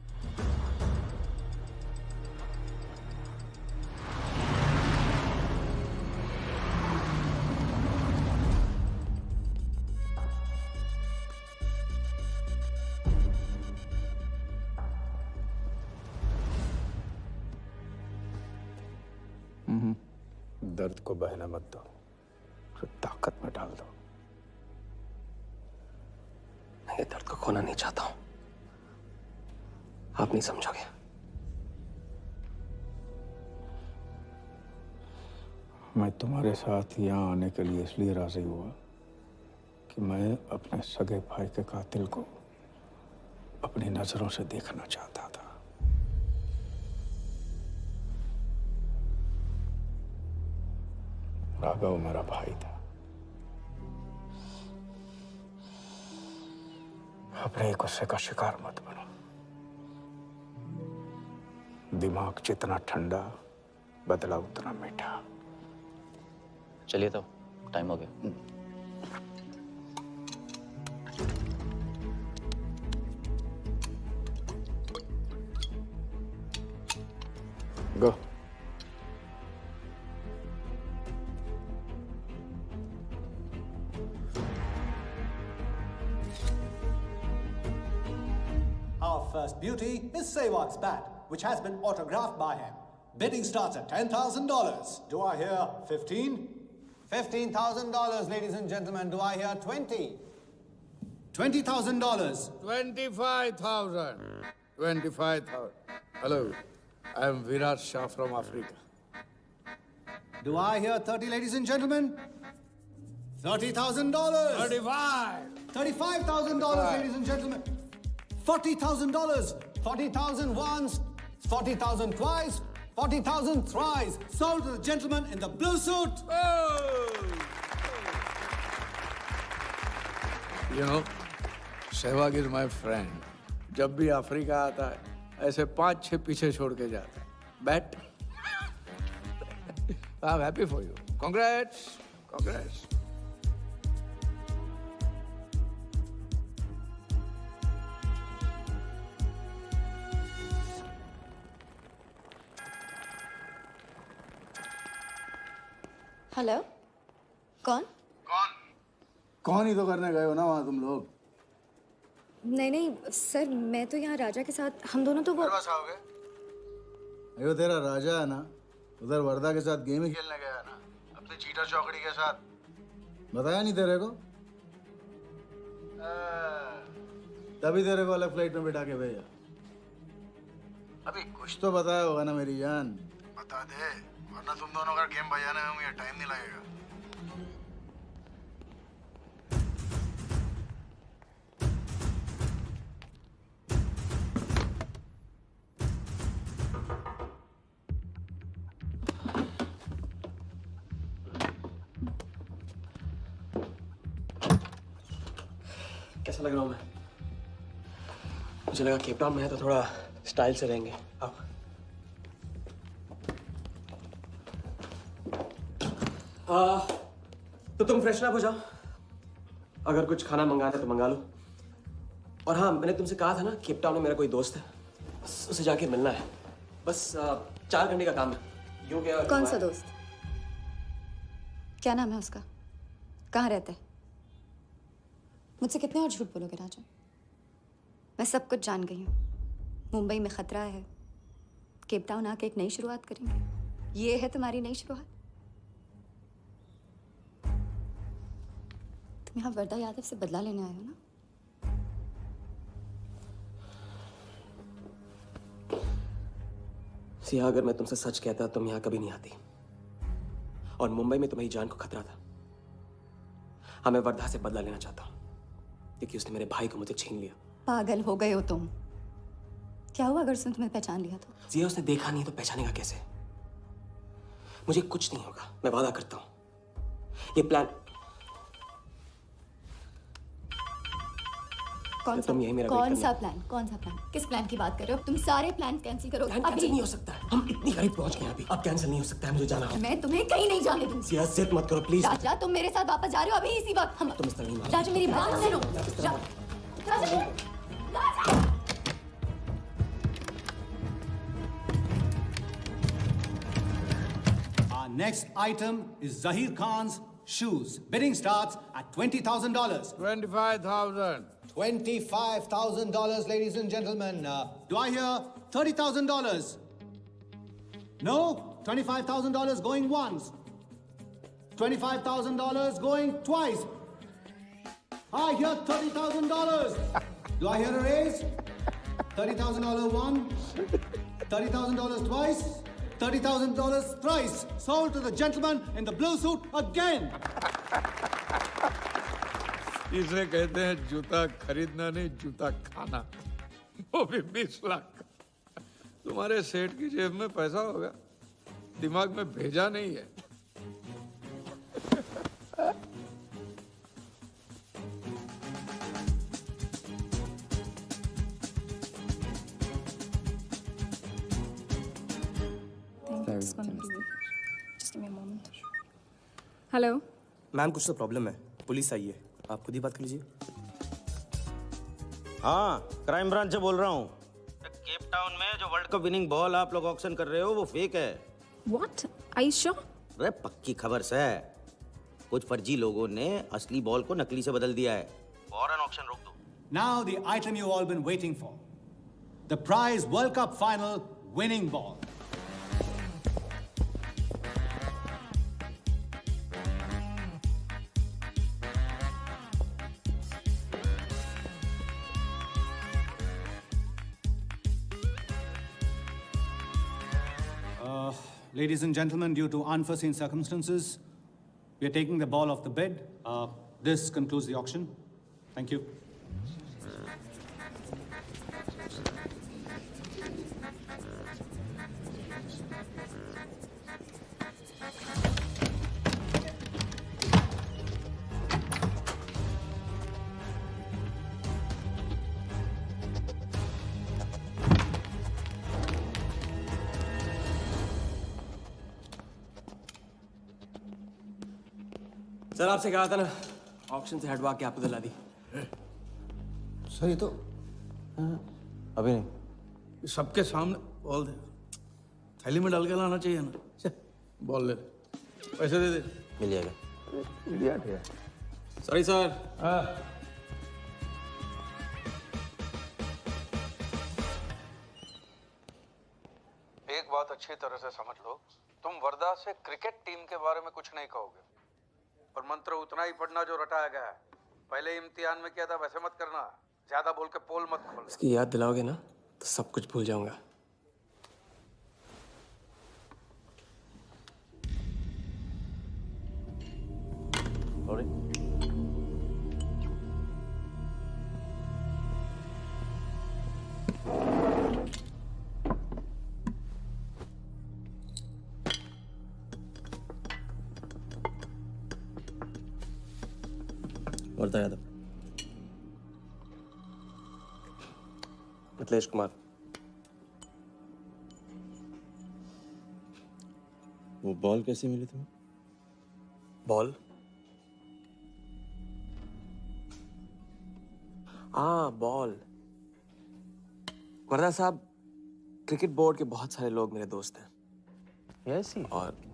दर्द को बहने मत दो, उसे ताकत में डाल दो। मैं ये दर्द को खोना नहीं चाहता हूं, आप नहीं समझोगे। मैं तुम्हारे साथ यहाँ आने के लिए इसलिए राजी हुआ कि मैं अपने सगे भाई के कातिल को अपनी नजरों से देखना चाहता था। राघव मेरा भाई था। अपने गुस्से का शिकार मत बनो। दिमाग जितना ठंडा, बदला उतना मीठा। चलिए तो, टाइम हो गया। गो। Our first beauty is Sehwag's bat, which has been autographed by him. Bidding starts at $10,000. Do I hear 15? $15,000, ladies and gentlemen. Do I hear 20? $20,000. 25,000. 25,000. Hello, I am Virat Shah from Africa. Do I hear 30, ladies and gentlemen? $30,000. 35. $35,000, ladies and gentlemen. $40,000. 40,000 once, 40,000 twice, 40,000 thrice. Sold to the gentleman in the blue suit. You know, Sehwag is my friend. जब भी अफ्रीका आता है, ऐसे 5-6 पीछे छोड़ के जाता है. Bet? I'm happy for you. Congrats. Congrats. Hello, कौन? कौन ही तो करने गए हो ना वहाँ तुम लोग? नहीं नहीं सर, मैं तो यहाँ राजा के साथ, हम दोनों तो वो अयो तेरा राजा है ना, उधर वर्दा के साथ गेम ही खेलने गया है ना, अपने चीटा चौकड़ी के साथ। बताया नहीं तेरे को? तभी तेरे को अलग फ्लाइट में बिठा के भेजा। अभी कुछ तो बताया होगा ना मेरी जान, बता दे, वरना तुम दोनों का गेम बजाने में मुझे टाइम नहीं लगेगा। कैसा लग रहा हूँ मैं? मुझे लगा केप टाउन में है तो थोड़ा स्टाइल से रहेंगे। आओ। तो तुम फ्रेशन अप हो जाओ। अगर कुछ खाना मंगाना है तो मंगा लो। और हाँ, मैंने तुमसे कहा था ना, केप टाउन में मेरा कोई दोस्त है, बस उसे जाके मिलना है। बस 4 घंटे का काम है। यूं क्या? कौन सा दोस्त? क्या नाम है उसका? कहाँ रहता है? मुझसे कितने और झूठ बोलोगे राजा? मैं सब कुछ जान गई हूँ। मुंबई में खतरा है, केप टाउन आके एक नई शुरुआत करेंगे। ये है तुम्हारी नई शुरुआत? तुम यहाँ वर्दा यादव से बदला लेने आए हो ना? सिया, अगर मैं तुमसे सच कहता तुम यहाँ कभी नहीं आती। और मुंबई में तुम्हारी जान को खतरा था। हाँ, मैं वर्धा से बदला लेना चाहता हूँ क्योंकि उसने मेरे भाई को मुझे छीन लिया। पागल हो गए हो तुम? क्या हुआ अगर उसने तुम्हें पहचान लिया तो? सिया, उसने देखा नहीं तो पहचानेगा कैसे? मुझे कुछ नहीं होगा, मैं वादा करता हूँ। ये प्लान कौन सा? कौन सा प्लान? कौन सा प्लान? किस प्लान की बात कर रहे हो? तुम सारे प्लान कैंसिल करो। कैंसिल नहीं हो सकता है। हम इतनी करीब पहुंच गए अभी। अब कैंसिल नहीं हो सकता है, मुझे जाना है। मैं तुम्हें कहीं नहीं जाने दूंगी। सिया, जिद मत करो प्लीज। राजा, तुम मेरे साथ वापस जा रहे हो अभी इसी वक्त? हम तुम इस तरह नहीं मानो। राजा, मेरी बात सुनो। Our next item is Zahir Khan's shoes. Bidding starts at $20,000. 25,000. $25,000, ladies and gentlemen. Do I hear $30,000? No? $25,000 going once. $25,000 going twice. I hear $30,000. Do I hear a raise? $30,000 one, $30,000 twice, $30,000 thrice. Sold to the gentleman in the blue suit again. इसे कहते हैं जूता खरीदना नहीं, जूता खाना, वो भी 20 लाख। तुम्हारे सेठ की जेब में पैसा होगा, दिमाग में भेजा नहीं है। हेलो मैम, कुछ तो प्रॉब्लम है, पुलिस आई है, आप खुद ही बात कर लीजिए। हाँ, क्राइम ब्रांच से बोल रहा हूँ। केप टाउन में जो वर्ल्ड कप विनिंग बॉल आप लोग ऑक्शन कर रहे हो वो फेक है। व्हाट? Are you sure? अरे पक्की खबर से। कुछ फर्जी लोगों ने असली बॉल को नकली से बदल दिया है। फौरन ऑक्शन रोक दो। Now the item you all been waiting for. The prize World Cup final winning ball. Ladies and gentlemen, due to unforeseen circumstances, we are taking the ball off the bid. This concludes the auction. Thank you. Sir आपसे कहा था ना, ऑक्शन से हटवा के आपको दिला दी। सर ये तो अभी नहीं, सबके सामने बॉल दे, थैली में डाल के लाना चाहिए ना। बॉल ले, पैसे दे दे। मिल जाएगा। इडियट है। Sorry sir. एक बात अच्छी तरह से समझ लो, तुम वर्धा से क्रिकेट टीम के बारे में कुछ नहीं कहोगे, और मंत्र उतना ही पढ़ना जो रटाया गया है। पहले इम्तिहान में किया था वैसे मत करना, ज्यादा बोल के पोल मत खोल। इसकी याद दिलाओगे ना तो सब कुछ भूल जाऊंगा। वर्धा यादव। मिथिलेश कुमार। वो बॉल कैसे मिली तुम्हें? बॉल? हाँ, बॉल। वर्धा साहब, क्रिकेट बोर्ड के बहुत सारे लोग मेरे दोस्त हैं। Yes he. और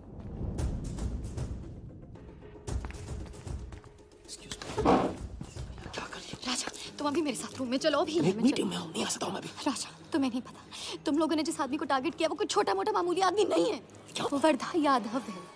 राजा, तुम अभी मेरे साथ रूम में चलो। अभी मीटिंग में हूँ, नहीं आ सकता हूँ मैं अभी। राजा, तुम्हें नहीं पता, तुम लोगों ने जिस आदमी को टारगेट किया वो कोई छोटा मोटा मामूली आदमी नहीं है। वो वर्धा यादव है।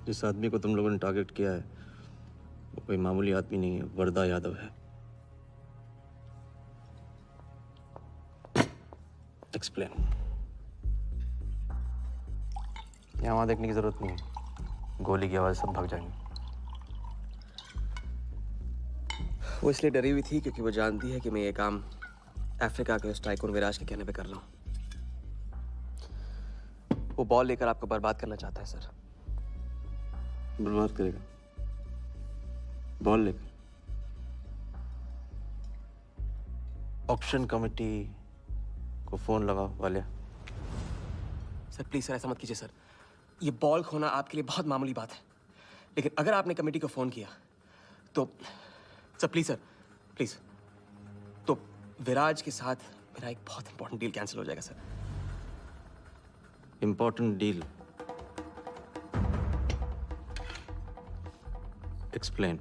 जिस आदमी को तुम लोगों ने टारगेट किया है वो कोई मामूली आदमी नहीं है, वर्धा यादव है। एक्सप्लेन। यहाँ वहाँ देखने की जरूरत नहीं है, गोली की आवाज सब भाग जाएंगे। वो इसलिए डरी हुई थी क्योंकि वो जानती है कि मैं ये काम अफ्रीका के उस टाइकून विराज के कहने पे कर रहा हूँ। वो बॉल लेकर आपको बर्बाद करना चाहता है सर। बर्बाद करेगा? बॉल लेकर? ऑक्शन कमेटी को फोन लगाओ वालिया। सर प्लीज सर ऐसा मत कीजिए सर, ये बॉल खोना आपके लिए बहुत मामूली बात है, लेकिन अगर आपने कमेटी को फोन किया तो सर प्लीज तो विराज के साथ मेरा एक बहुत इंपॉर्टेंट डील कैंसिल हो जाएगा sir. Important deal? Explain.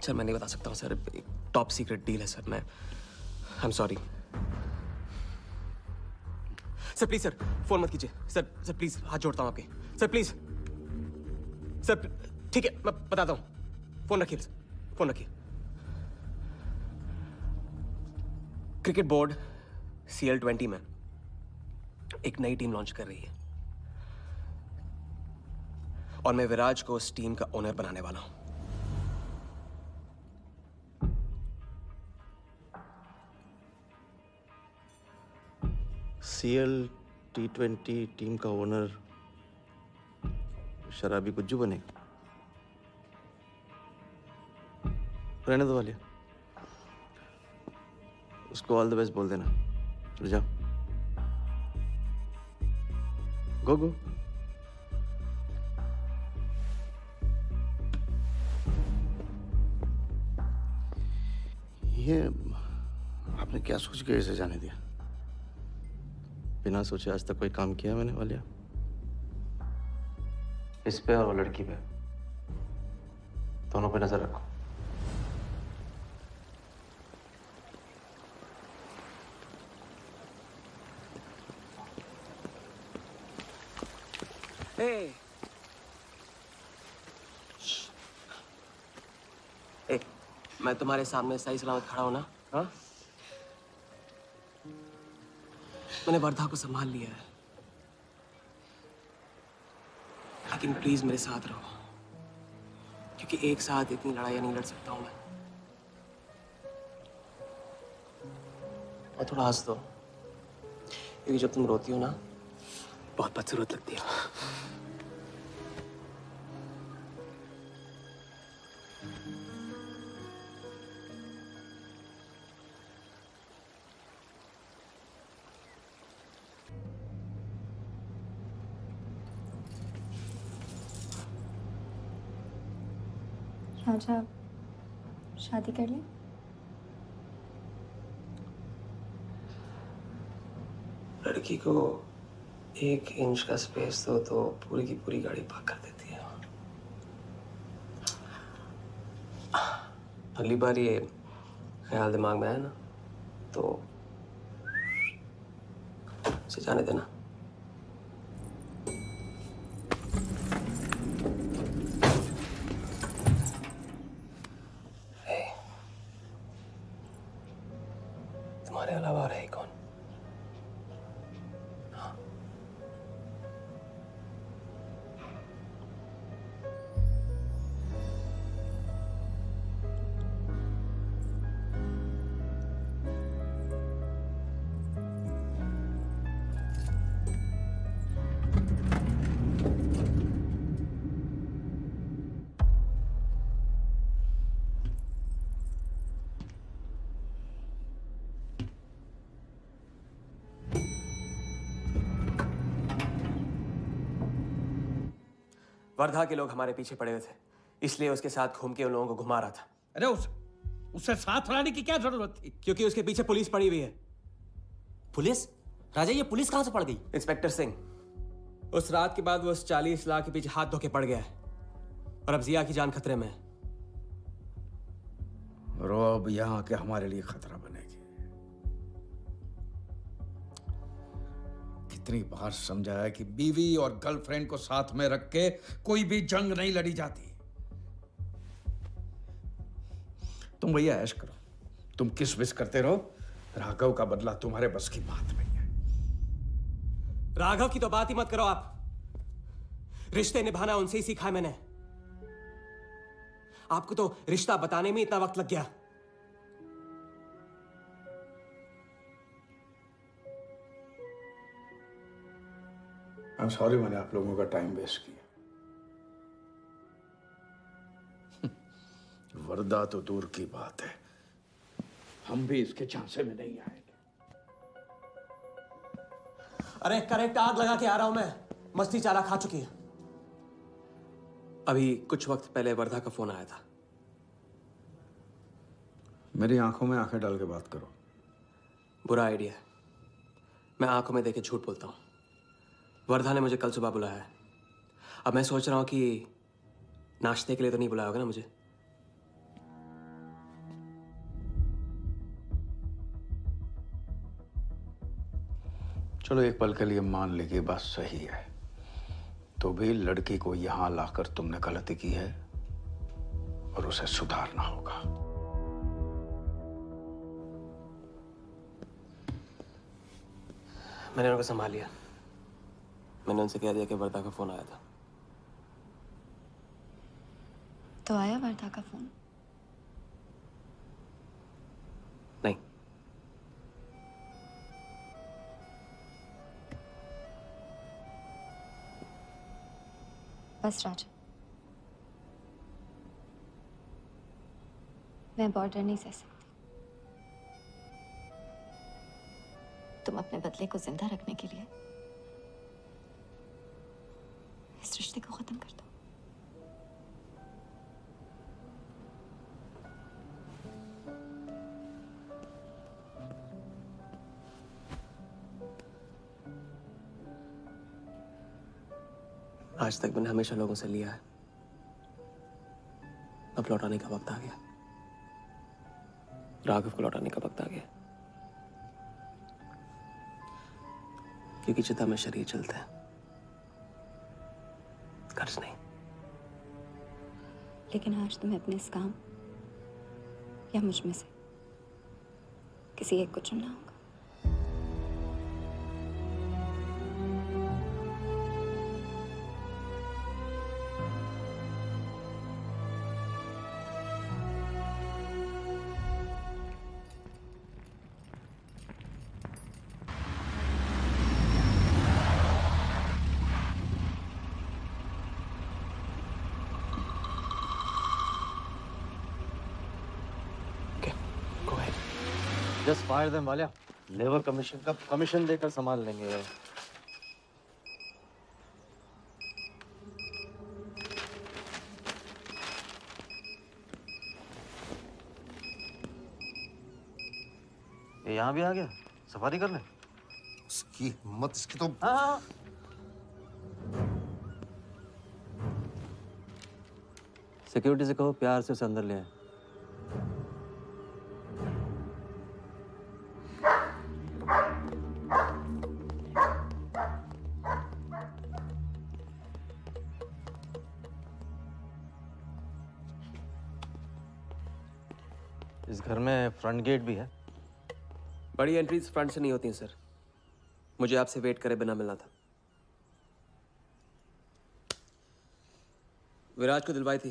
Sir मैं नहीं बता सकता हूँ सर, एक टॉप सीक्रेट डील है सर, मैं I am sorry sir. Please sir phone मत कीजिए सर, सर प्लीज हाथ जोड़ता हूँ आपके सर, प्लीज सर। ठीक है मैं बताता हूँ, फोन रखिए फोन रखिए। क्रिकेट बोर्ड CL20 में एक नई टीम लॉन्च कर रही है और मैं विराज को उस टीम का ओनर बनाने वाला हूं। CL T20 टीम का ओनर शराबी गुज्जू बनेगा? रहने दो वालिया, उसको ऑल द बेस्ट बोल देना। चल जाओ, गो। ये आपने क्या सोच के इसे जाने दिया? बिना सोचे आज तक कोई काम किया मैंने वालिया? इस पे और वो लड़की पे, दोनों पे नजर रखो। मैं तुम्हारे सामने सही सलामत खड़ा हूं ना? हाँ, मैंने वर्धा को संभाल लिया है, लेकिन प्लीज मेरे साथ रहो, क्योंकि एक साथ इतनी लड़ाइयां नहीं लड़ सकता हूं मैं। और थोड़ा हंस दो, क्योंकि जब तुम रोती हो ना बहुत बदसूरत लगती हो। राजा शादी कर ले। लड़की को 1 इंच का स्पेस दो तो पूरी की पूरी गाड़ी पार्क कर देती है। अगली बार ये ख्याल दिमाग में आया ना तो उसे जाने देना। तुम्हारे अलावा और है कौन? वर्धा के लोग हमारे पीछे पड़े हुए थे, इसलिए उसके साथ घूम के उन लोगों को घुमा रहा था। अरे उससे साथ लाने की क्या जरूरत थी? क्योंकि उसके पीछे पुलिस पड़ी हुई है। पुलिस? राजा ये पुलिस कहां से पड़ गई? इंस्पेक्टर सिंह, उस रात के बाद वो उस 40 लाख के पीछे हाथ धो के पड़ गया है और अब जिया की जान खतरे में है। और वो अब यहाँ आके हमारे लिए खतरा बनेगी। कितनी बार समझाया कि बीवी और गर्लफ्रेंड को साथ में रख के कोई भी जंग नहीं लड़ी जाती। तुम भैया ऐश करो, तुम किस विस करते रहो, राघव का बदला तुम्हारे बस की बात नहीं है। राघव की तो बात ही मत करो आप, रिश्ते निभाना उनसे ही सीखा है मैंने। आपको तो रिश्ता बताने में इतना वक्त लग गया। I'm sorry मैंने आप लोगों का टाइम वेस्ट किया। वर्दा तो दूर की बात है, हम भी इसके झांसे में नहीं आएंगे। अरे करेक्ट आग लगा के आ रहा हूं मैं। मस्ती चारा खा चुकी है। अभी कुछ वक्त पहले वर्धा का फोन आया था। मेरी आंखों में आंखें डाल के बात करो। बुरा आइडिया है। मैं आंखों में देखे झूठ बोलता हूं। वर्धा ने मुझे कल सुबह बुलाया है। अब मैं सोच रहा हूं कि नाश्ते के लिए तो नहीं बुलाया होगा ना मुझे। चलो एक पल के लिए मान ले कि बात सही है, तो भी लड़की को यहां लाकर तुमने गलती की है और उसे सुधारना होगा। मैंने उनको संभाल लिया। मैंने उनसे कह दिया कि वर्धा का फोन आया था। तो आया वर्धा का फोन? नहीं। बस राजा, मैं बॉर्डर नहीं सह सकती। तुम अपने बदले को जिंदा रखने के लिए इस रिश्ते को खत्म कर दो। आज तक मैंने हमेशा लोगों से लिया है। अब लौटाने का वक्त आ गया। राघव को लौटाने का वक्त आ गया। क्योंकि चिता में शरीर चलते हैं, कर्ज नहीं। लेकिन आज तुम्हें अपने इस काम या मुझ में से किसी एक को चुनना होगा। Just fire them Walia. Labour commission का कमीशन देकर संभाल लेंगे। ये यहाँ भी आ गया सफारी करने। उसकी हिम्मत, इसकी तो। हाँ। सिक्योरिटी से कहो प्यार से उसे अंदर ले आए। इस घर में फ्रंट गेट भी है। बड़ी एंट्रीज फ्रंट से नहीं होती हैं सर। मुझे आपसे वेट करे बिना मिलना था। विराज को दिलवाई थी,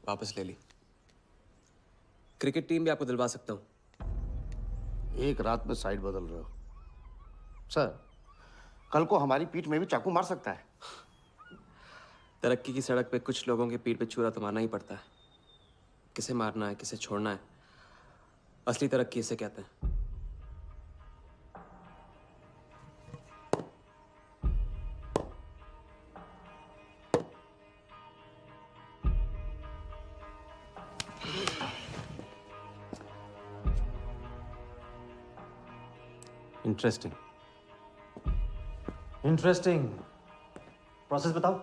वापस ले ली। क्रिकेट टीम भी आपको दिलवा सकता हूं। एक रात में साइड बदल रहे हो सर। कल को हमारी पीठ में भी चाकू मार सकता है। तरक्की की सड़क पे कुछ लोगों की पीठ पे छुरा तो मारना ही पड़ता है। किसे मारना है, किसे छोड़ना है, असली तरक्की इसे कहते हैं। Interesting interesting. प्रोसेस बताओ।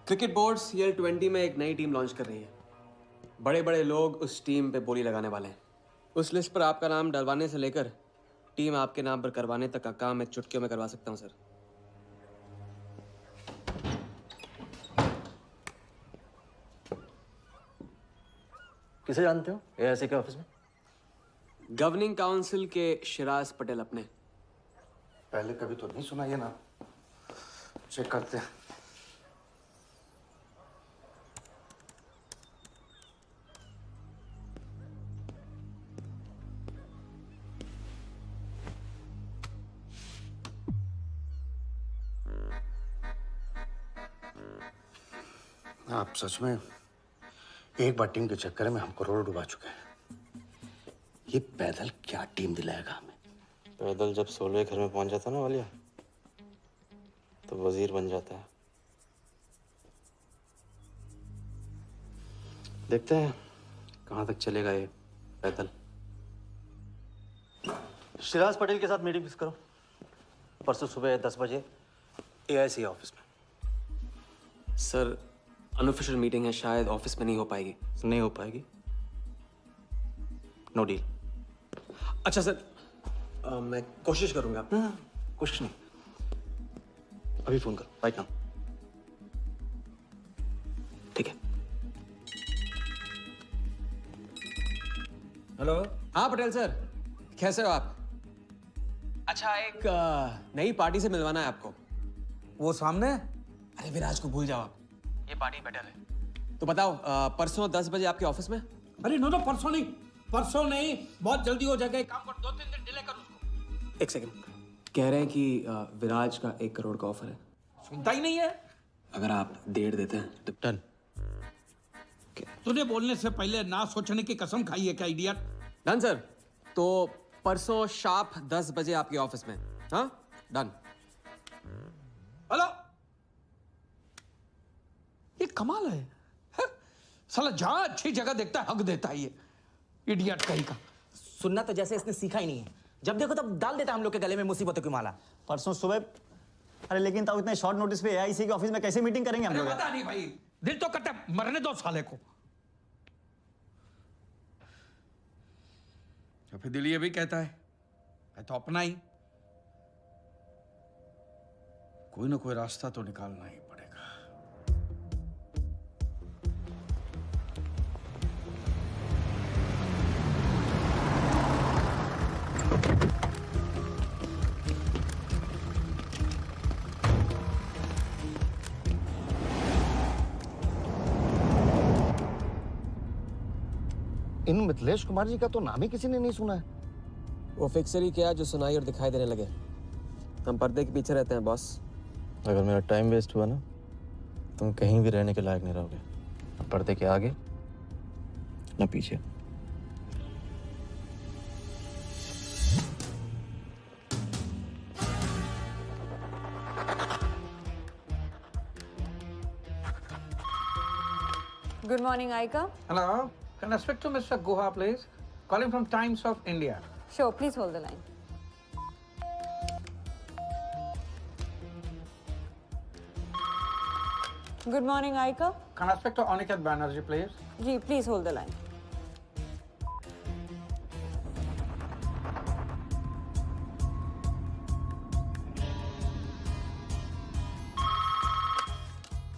क्रिकेट बोर्ड CL20 में एक नई टीम लॉन्च कर रही है। बड़े बड़े लोग उस टीम पे बोली लगाने वाले हैं। उस लिस्ट पर आपका नाम डलवाने से लेकर टीम आपके नाम पर करवाने तक का काम मैं चुटकियों में करवा सकता हूं सर। किसे जानते हो AIC के ऑफिस में? गवर्निंग काउंसिल के शिराज पटेल अपने। पहले कभी तो नहीं सुना ये ना। चेक करते हैं। आप सच में एक बार टीम के चक्कर में हम करोड़ों डुबा चुके हैं। ये पैदल क्या टीम दिलाएगा हमें? पैदल जब 16वें घर में पहुंच जाता ना वालिया, तो वजीर बन जाता है। देखते हैं कहाँ तक चलेगा ये पैदल। शिराज पटेल के साथ मीटिंग फिक्स करो, परसों सुबह 10 बजे AIC ऑफिस में। सर अनऑफिशियल मीटिंग है, शायद ऑफिस में नहीं हो पाएगी। नहीं हो पाएगी? No deal. अच्छा सर, मैं कोशिश करूंगा। कोशिश नहीं, अभी फोन करो राइट नाउ। ठीक है। हेलो। हाँ पटेल सर, कैसे हो आप? अच्छा, एक नई पार्टी से मिलवाना है आपको। वो सामने? अरे विराज को भूल जाओ आप, ये पार्टी बेटर है। तो बताओ, परसों 10 बजे आपके ऑफिस में? अरे नो परसों नहीं, परसों नहीं, बहुत जल्दी हो जाएगा। एक काम कर, 2-3 दिन डिले कर उसको। एक सेकंड, कह रहे हैं कि विराज का 1 करोड़ का ऑफर है। सुनता ही नहीं है। अगर आप 1.5 देते हैं तो डन। तूने बोलने से पहले ना सोचने की कसम खाई है क्या इडियट? डन सर, तो परसों शार्प 10 बजे आपके ऑफिस में। हाँ डन। हेलो, ये कमाल है, साला जहां अच्छी जगह देखता है हक देता है ये इडियट कहीं का। सुनना तो जैसे इसने सीखा ही नहीं है, जब देखो तब डाल देता हम लोग के गले में मुसीबतों की माला। परसों सुबह, अरे लेकिन तब इतने शॉर्ट नोटिस पे AIC के ऑफिस में कैसे मीटिंग करेंगे हम लोग? पता नहीं भाई, दिल तो करता है मरने दो साले को। तो फिर दिल ये भी कहता है तो अपना ही कोई ना कोई रास्ता तो निकालना ही पड़ेगा। इन मिथिलेश कुमार जी का तो नाम ही किसी ने नहीं सुना है। वो फिक्सर ही क्या जो सुनाई और दिखाई देने लगे। हम पर्दे के पीछे रहते हैं बॉस। अगर मेरा टाइम वेस्ट हुआ ना, तुम कहीं भी रहने के लायक नहीं रहोगे, ना पर्दे के आगे ना पीछे। Good morning, Aika. Hello, can I speak to Mr. Guha, please? Calling from Times of India. Sure, please hold the line. Good morning, Aika. Can I speak to Aniket Banerjee, please? Ji, please hold the line.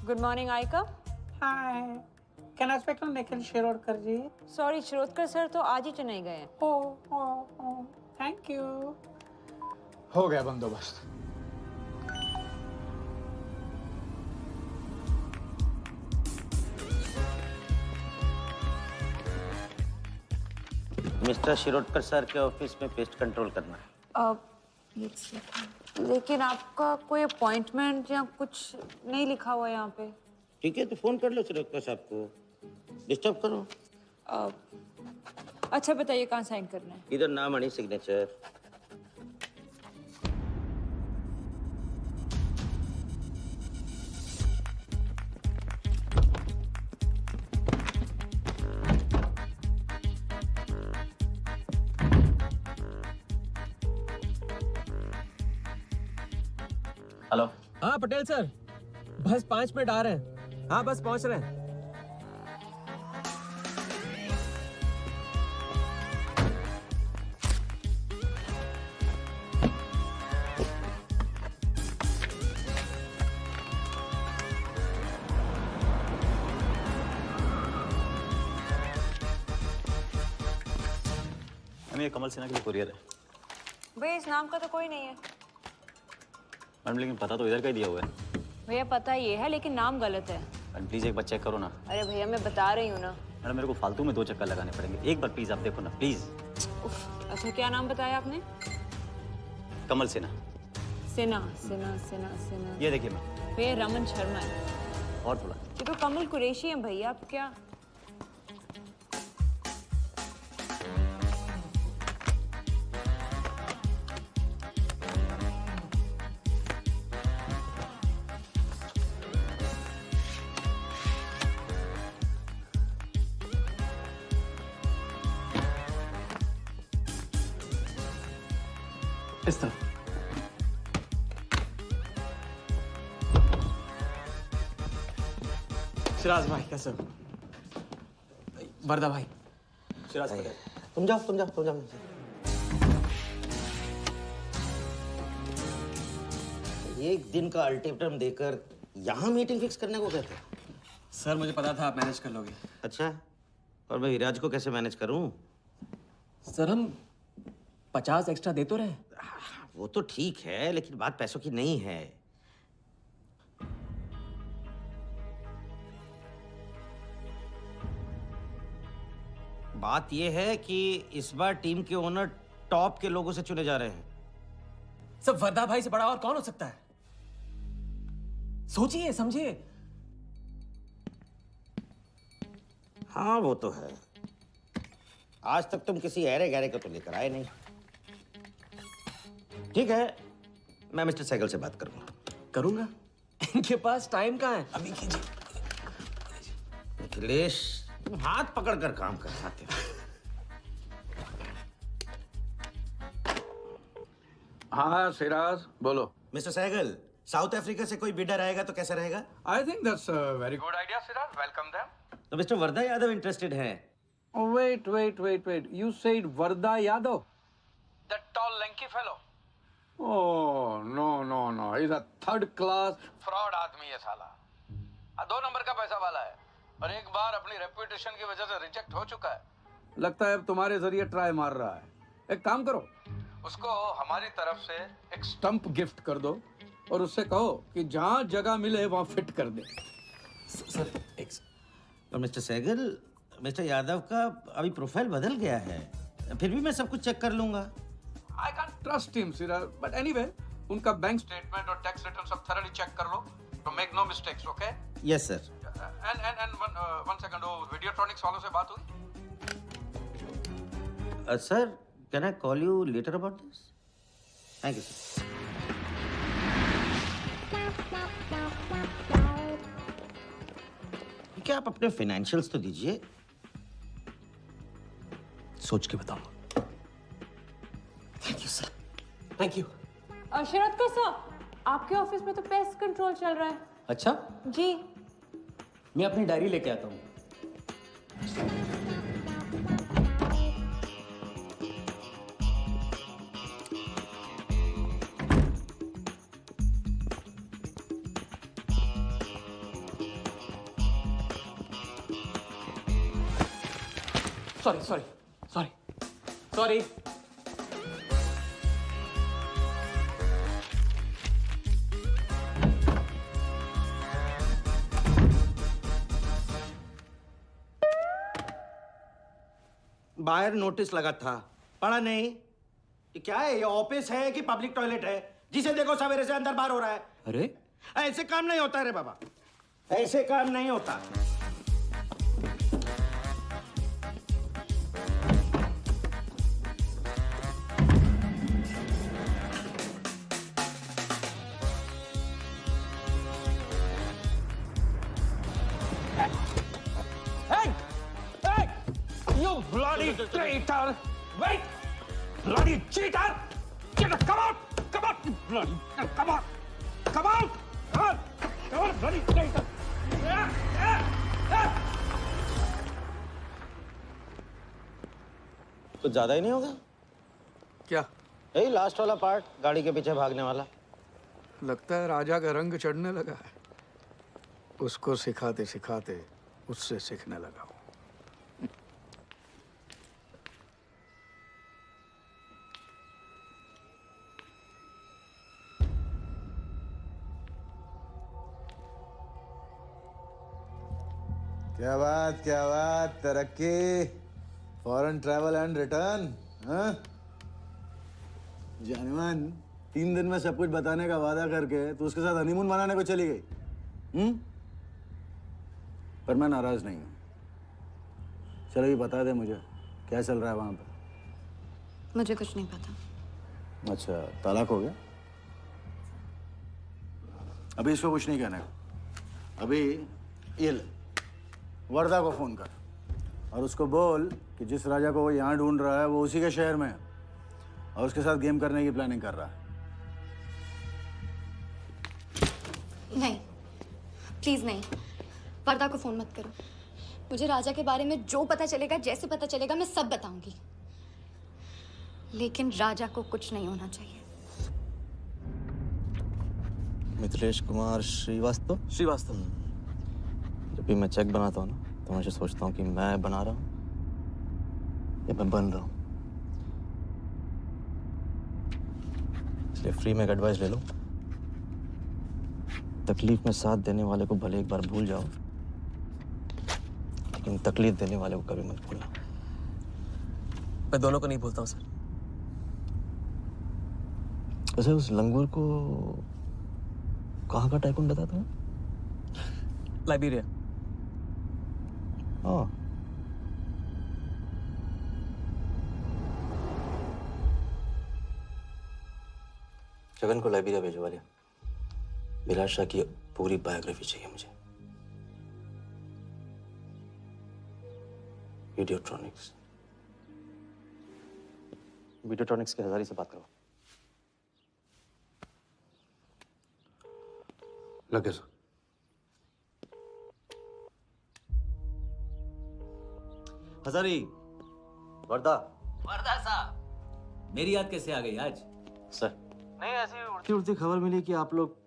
Good morning, Aika. Hi. Can I speak to Nikhil Shirodkar ji? Sorry, Shirodkar sir तो आज ही चेन्नई गए हैं। Oh, thank you. हो गया बंदोबस्त। मिस्टर शिरोडकर सर के ऑफिस में पेस्ट कंट्रोल करना है। लेकिन आपका कोई अपॉइंटमेंट या कुछ नहीं लिखा हुआ है यहाँ पे। ठीक है, तो फोन कर लो शिरोडकर साहब को, डिस्टर्ब करो। अच्छा बताइए कहाँ साइन करना है? इधर नाम आनी सिग्नेचर। हेलो। हाँ पटेल सर, बस 5 मिनट आ रहे हैं। हाँ बस पहुंच रहे हैं। ये कमल सिन्हा के लिए कुरियर है। भैया इस नाम का तो कोई नहीं है। मैडम लेकिन पता तो इधर का ही दिया हुआ है। भैया पता ये है लेकिन नाम गलत है। मैडम प्लीज एक बार चेक करो ना। अरे भैया मैं बता रही हूँ ना। मैडम मेरे को फालतू में 2 चक्कर लगाने पड़ेंगे, एक बार प्लीज आप देखो ना प्लीज। अच्छा क्या नाम बताया आपने? कमल सिन्हा। सिन्हा सिन्हा सिन्हा सिन्हा। ये देखिए मैम। भैया रमन शर्मा है। और थोड़ा। ये तो कमल कुरैशी है भैया, आप क्या? इस तरफ। शिराज भाई कैसे हो? वर्दा भाई। शिराज भाई तुम जाओ तुम जाओ तुम जाओ। एक दिन का अल्टीमेटम देकर यहाँ मीटिंग फिक्स करने को कहते हैं? सर मुझे पता था आप मैनेज कर लोगे। अच्छा, और मैं विराज को कैसे मैनेज करूं? सर हम 50 एक्स्ट्रा दे तो रहे। वो तो ठीक है, लेकिन बात पैसों की नहीं है। बात यह है कि इस बार टीम के ओनर टॉप के लोगों से चुने जा रहे हैं। सब वर्दा भाई से बड़ा और कौन हो सकता है? सोचिए समझिए। हाँ वो तो है। आज तक तुम किसी ऐरे गहरे को तो लेकर आए नहीं। ठीक है, मैं मिस्टर सहगल से बात करूंगा। इनके पास टाइम कहाँ है? अभी कीजिए। अखिलेश, तुम हाथ पकड़कर काम कर पाते हो। हाँ सिराज बोलो। मिस्टर सहगल, साउथ अफ्रीका से कोई बिडर आएगा तो कैसा रहेगा? I think that's a very good idea Siraj, welcome them. तो मिस्टर वर्दा यादव इंटरेस्टेड हैं? Wait. You said Varda Yadav? That tall, lanky fellow? Oh, no. He's a third class fraud आदमी है साला। 2 नंबर का पैसा वाला है और एक बार अपनी रेपुटेशन की वजह से रिजेक्ट हो चुका है। लगता है अब तुम्हारे जरिए ट्राई मार रहा है। एक काम करो, उसको हमारी तरफ से एक स्टंप गिफ्ट कर दो और उससे कहो कि जहाँ जगह मिले वहाँ फिट कर दे। सर एक और मिस्टर सहगल, मिस्टर यादव का अभी प्रोफाइल बदल गया है, फिर भी मैं सब कुछ चेक कर लूंगा। I can't trust him, Siraz. But anyway, उनका बैंक स्टेटमेंट और टैक्स रिटर्न सब thoroughly चेक कर लो, to make no mistakes, okay? Yes, sir. And one second, वो Videotronics वालों से बात हुई? Sir, can I call you later about this? Thank you, sir. क्या आप अपने फाइनेंशियल्स तो दीजिए। सोच के बताऊंगा। Thank you sir, thank you. Sharad साहब, आपके ऑफिस में तो पेस्ट कंट्रोल चल रहा है। अच्छा, जी मैं अपनी डायरी लेके आता हूँ। सॉरी। बाहर नोटिस लगा था, पढ़ा नहीं? ये क्या है? ये ऑफिस है कि पब्लिक टॉयलेट है? जिसे देखो सवेरे से अंदर बाहर हो रहा है। अरे ऐसे काम नहीं होता रे बाबा, ऐसे काम नहीं होता। Bloody traitor! Wait! Bloody cheater! Come out! Bloody, come out! Come out! Bloody traitor! कुछ ज्यादा ही नहीं होगा क्या? यही लास्ट वाला पार्ट, गाड़ी के पीछे भागने वाला। लगता है राजा का रंग चढ़ने लगा है। उसको सिखाते सिखाते उससे सीखने लगा हूं। क्या बात, तरक्की, फॉरेन ट्रैवल एंड रिटर्न। हाँ जानमान, 3 दिन में सब कुछ बताने का वादा करके तू उसके साथ हनीमून मनाने को चली गई। पर मैं नाराज नहीं हूँ। चलो ये बता दे मुझे, क्या चल रहा है वहां पर? मुझे कुछ नहीं पता। अच्छा, तलाक हो गया? अभी इसको कुछ नहीं कहना है। अभी ये ले, वर्दा को फोन कर और उसको बोल कि जिस राजा को वो यहाँ ढूंढ रहा है वो उसी के शहर में है। और उसके साथ गेम करने की प्लानिंग कर रहा है। नहीं, प्लीज नहीं। वर्दा को फोन मत करो। मुझे राजा के बारे में जो पता चलेगा, जैसे पता चलेगा, मैं सब बताऊंगी। लेकिन राजा को कुछ नहीं होना चाहिए। मिथिलेश कुमार श्रीवास्तव। जब भी मैं चेक बनाता हूँ ना, तो मुझे सोचता हूँ कि मैं बना रहा हूँ या मैं बन रहा हूँ। इसलिए फ्री में एक एडवाइस ले लो। तकलीफ में साथ देने वाले को भले एक बार भूल जाओ, लेकिन तकलीफ देने वाले को कभी मत भूलना। मैं दोनों को नहीं भूलता हूँ सर। वैसे उस लंगूर को कहाँ का टाइकून बताया तुम्हें? लाइबेरिया। हाँ। जगन को लाइबेरिया भेजवा लिया। विलास शाह की पूरी बायोग्राफी चाहिए मुझे। वीडियोट्रॉनिक्स के हजारी से बात करो। लगे सर। हजारी। वर्दा। वर्दा साहब, मेरी याद कैसे आ गई आज? सर, नहीं ऐसी उड़ती उड़ती खबर मिली कि आप लोग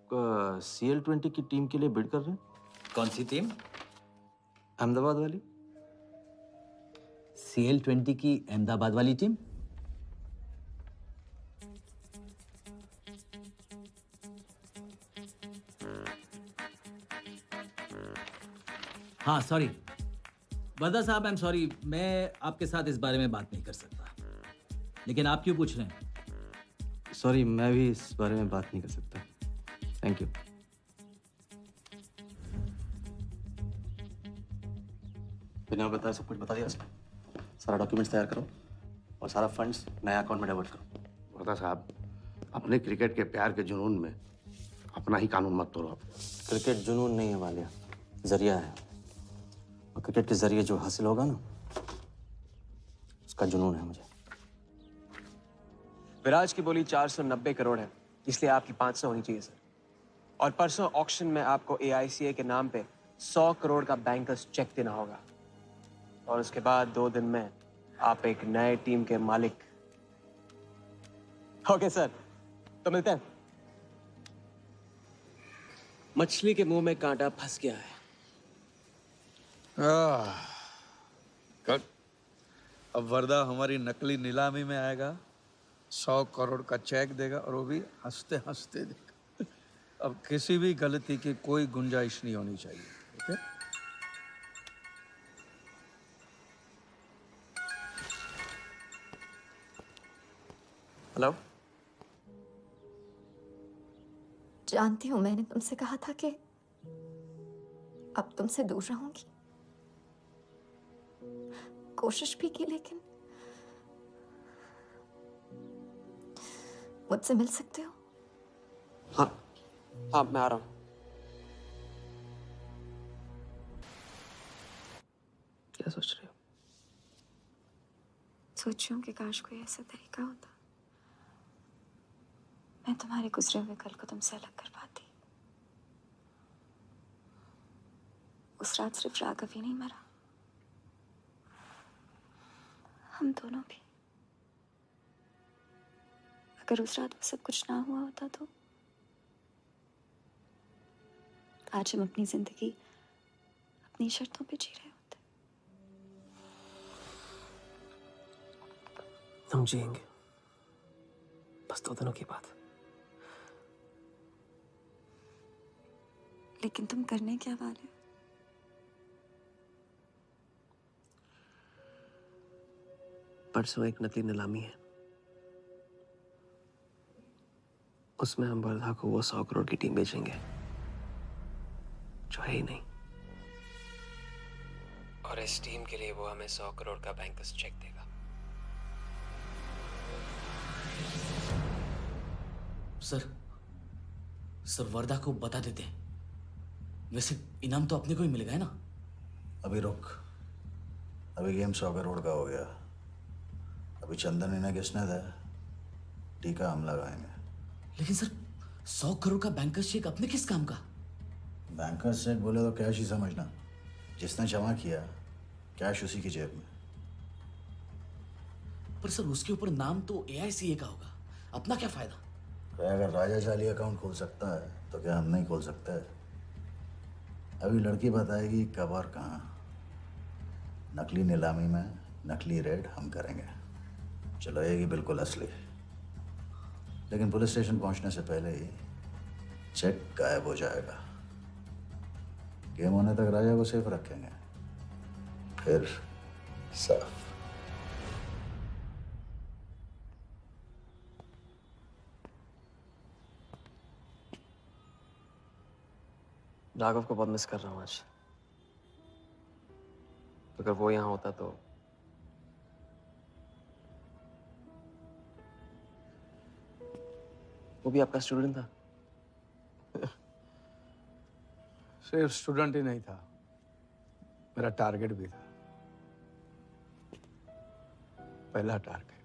CL20 की टीम के लिए बिड कर रहे हैं। कौन सी टीम? अहमदाबाद वाली। CL20 की अहमदाबाद वाली टीम? हाँ सॉरी वर्दा साहब, आई एम सॉरी, मैं आपके साथ इस बारे में बात नहीं कर सकता। लेकिन आप क्यों पूछ रहे हैं? सॉरी, मैं भी इस बारे में बात नहीं कर सकता। Thank you. बिना बताए सब कुछ बता दिया सर। सारा डॉक्यूमेंट्स तैयार करो और सारा फंड्स नया अकाउंट में डाइवर्ट करो। वर्दा साहब, अपने क्रिकेट के प्यार के जुनून में अपना ही कानून मत तोड़ो। क्रिकेट जुनून नहीं है वालिया, जरिया है। और क्रिकेट के जरिए जो हासिल होगा ना, उसका जुनून है मुझे। विराज की बोली 490 करोड़ है, इसलिए आपकी 500 होनी चाहिए सर। और परसों ऑक्शन में आपको AICA के नाम पे 100 करोड़ का बैंकर्स चेक देना होगा। और उसके बाद 2 दिन में आप एक नए टीम के मालिक। ओके सर, तो मिलते हैं। मछली के मुंह में कांटा फंस गया है। कल अब वर्दा हमारी नकली नीलामी में आएगा, 100 करोड़ का चेक देगा और वो भी हंसते हंसते देगा। अब किसी भी गलती की कोई गुंजाइश नहीं होनी चाहिए। ओके? हेलो। जानती हूँ, मैंने तुमसे कहा था कि अब तुमसे दूर रहूंगी। कोशिश भी की, लेकिन मुझसे मिल सकते हो? हाँ हाँ, मैं आ रहा हूँ। क्या सोच रहे हो? सोच रही हूँ कि काश कोई ऐसा तरीका होता, मैं तुम्हारे गुजरे हुए कल को तुमसे अलग कर पाती। उस रात सिर्फ राघव ही नहीं मरा, हम दोनों भी। अगर उस रात वो सब कुछ ना हुआ होता तो आज हम अपनी जिंदगी अपनी शर्तों पे जी रहे होते। हम जिएंगे, बस 2 दिनों की बात। लेकिन तुम करने क्या वाले हो? परसों एक नकली नीलामी है, उसमें हम वर्धा को वो 100 करोड़ की टीम बेचेंगे जो है ही नहीं। और इस टीम के लिए वो हमें 100 करोड़ का बैंकर्स चेक देगा। सर वर्दा को बता देते हैं। वैसे इनाम तो अपने को ही मिलेगा है ना? अभी रुक, अभी गेम 100 करोड़ का हो गया। अभी चंदन इन्हें किसने दिया? टीका हम लगाएंगे। लेकिन सर 100 करोड़ का बैंकर्स चेक अपने किस काम का? बैंकर्स चेक बोले तो कैश ही समझना। जिसने जमा किया कैश उसी की जेब में। पर सर उसके ऊपर नाम तो AICA का होगा, अपना क्या फायदा? अगर राजा चाली अकाउंट खोल सकता है तो क्या हम नहीं खोल सकते? अभी लड़की बताएगी कब और कहाँ। नकली नीलामी में नकली रेड हम करेंगे, चलाएगी बिल्कुल असली। लेकिन पुलिस स्टेशन पहुंचने से पहले ही चेक गायब हो जाएगा। गेम होने तक राजा को सेफ रखेंगे, फिर साफ। राघव को बहुत मिस कर रहा हूँ आज। अगर वो यहाँ होता तो वो भी आपका स्टूडेंट था? सिर्फ स्टूडेंट ही नहीं था, मेरा टारगेट भी था। पहला टारगेट।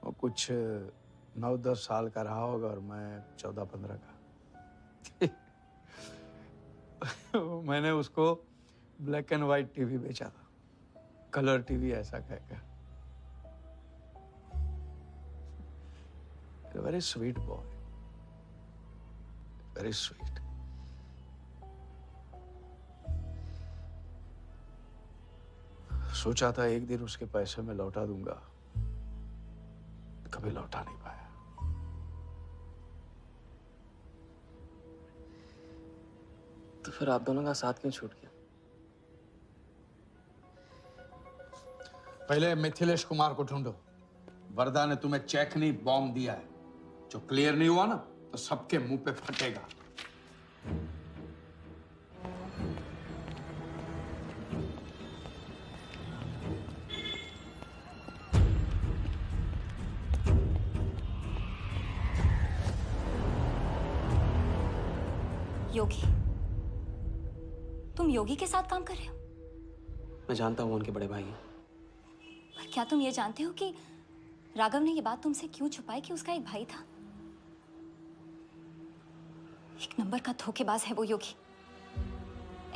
वो कुछ 9-10 साल का रहा होगा और मैं 14-15 का। मैंने उसको ब्लैक एंड व्हाइट टीवी बेचा था, कलर टीवी ऐसा कहकर। Very sweet boy, very sweet. सोचा था एक दिन उसके पैसे मैं लौटा दूंगा, कभी लौटा नहीं पाया। तो फिर आप दोनों का साथ क्यों छूट गया? पहले मिथिलेश कुमार को ढूंढो। वरदा ने तुम्हें चेक नहीं बॉम्ब दिया है। जो क्लियर नहीं हुआ ना तो सबके मुंह पे फटेगा। योगी, तुम योगी के साथ काम कर रहे हो? मैं जानता हूँ उनके बड़े भाई हैं। पर क्या तुम ये जानते हो कि राघव ने ये बात तुमसे क्यों छुपाई कि उसका एक भाई था? एक नंबर का धोखेबाज है वो योगी।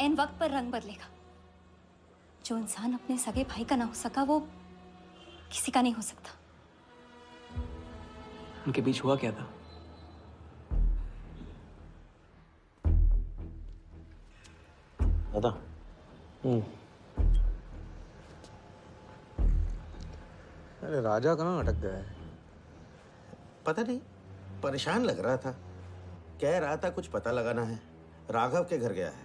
एन वक्त पर रंग बदलेगा। जो इंसान अपने सगे भाई का ना हो सका वो किसी का नहीं हो सकता। उनके बीच हुआ क्या था? दादा। अरे राजा कहाँ अटक गया है? पता नहीं, परेशान लग रहा था। कह रहा था कुछ पता लगाना है। राघव के घर गया है।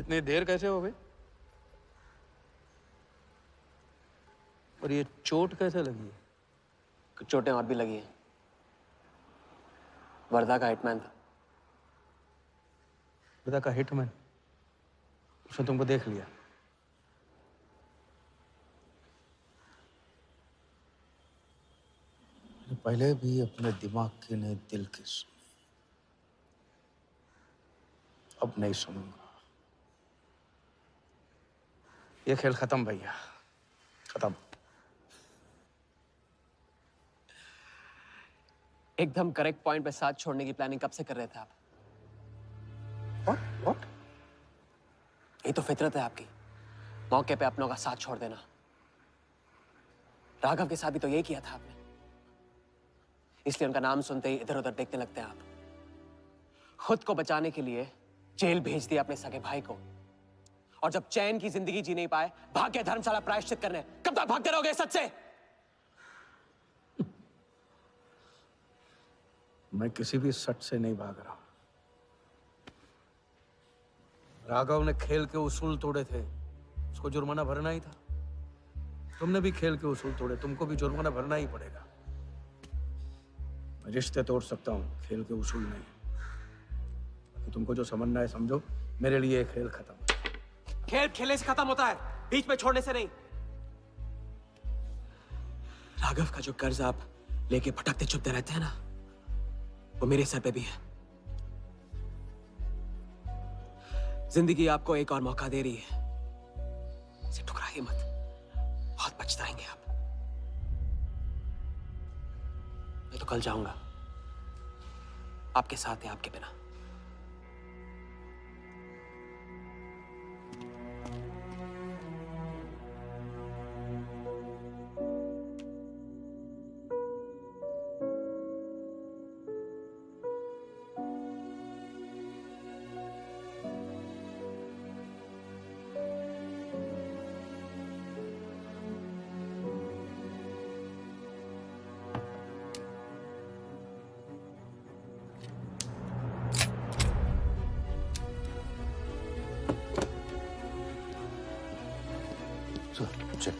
इतनी देर कैसे हो गई? और ये चोट कैसे लगी है? कुछ चोटें और भी लगी हैं। वर्धा का हिटमैन था। वर्धा का हिटमैन? उसने तुमको देख लिया? पहले भी अपने दिमाग की नहीं दिल की सुनी, अब नहीं सुनूंगा। ये खेल खत्म भैया, खत्म। एकदम करेक्ट पॉइंट पे साथ छोड़ने की प्लानिंग कब से कर रहे थे आप? What? ये तो फितरत है आपकी, मौके पे अपनों का साथ छोड़ देना। राघव के साथ भी तो यही किया था आपने, इसलिए उनका नाम सुनते ही इधर उधर देखने लगते हैं आप। खुद को बचाने के लिए जेल भेज दिया अपने सगे भाई को, और जब चैन की जिंदगी जी नहीं पाए भाग के धर्मशाला प्रायश्चित करने। कब तक भागते रहोगे सच से? मैं किसी भी सच से नहीं भाग रहा। राघव ने खेल के उसूल तोड़े थे, उसको जुर्माना भरना ही था। तुमने भी खेल के उसूल तोड़े, तुमको भी जुर्माना भरना ही पड़ेगा। मैं रिश्ते तोड़ सकता हूँ, खेल के उसूल नहीं। तो तुमको जो समझना है समझो, मेरे लिए खेल खत्म। खेल खेलने से खत्म होता है, बीच में छोड़ने से नहीं। राघव का जो कर्ज आप लेके भटकते चुपते रहते हैं ना, वो मेरे सर पे भी है। जिंदगी आपको एक और मौका दे रही है, इसे ठुकराइए मत, बहुत पछताएंगे आप। मैं तो कल जाऊंगा, आपके साथ है, आपके बिना। चल।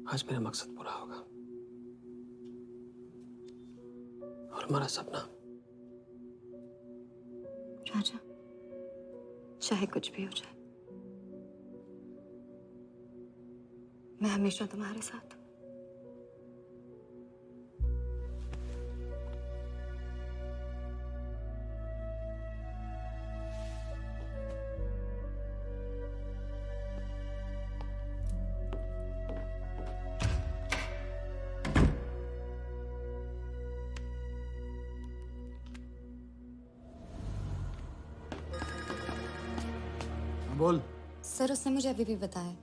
आज मेरा मकसद पूरा होगा और हमारा सपना। राजा, चाहे कुछ भी हो जाए, मैं हमेशा तुम्हारे साथ हूं। बोल। सर, उसने मुझे अभी भी बताया,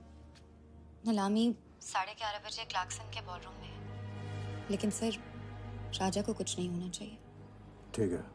नीलामी 11:30 बजे क्लार्कसन के बॉलरूम में है। लेकिन सर, राजा को कुछ नहीं होना चाहिए। ठीक है।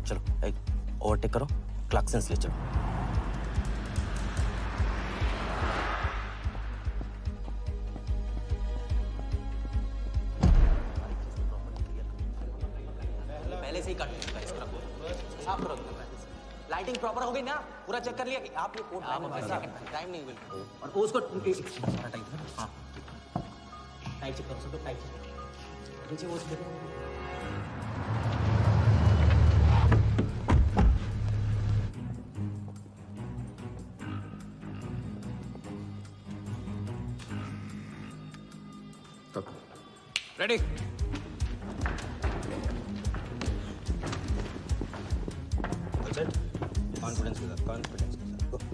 चलो एक ओवरटेक करो, क्लार्कसन ले चलो। पहले से ही कट चुका है इसका। साफ करो, लाइटिंग प्रॉपर हो गई ना? पूरा चेक कर लिया कि आप ये कोड टाइम नहीं बिल्कुल। और उसको टाइट, हाँ टाइट चेक करो, सब लोग टाइट चेक करो। नीचे वो देखो। रेडी? कॉन्फिडेंस के साथ, कॉन्फिडेंस के साथ।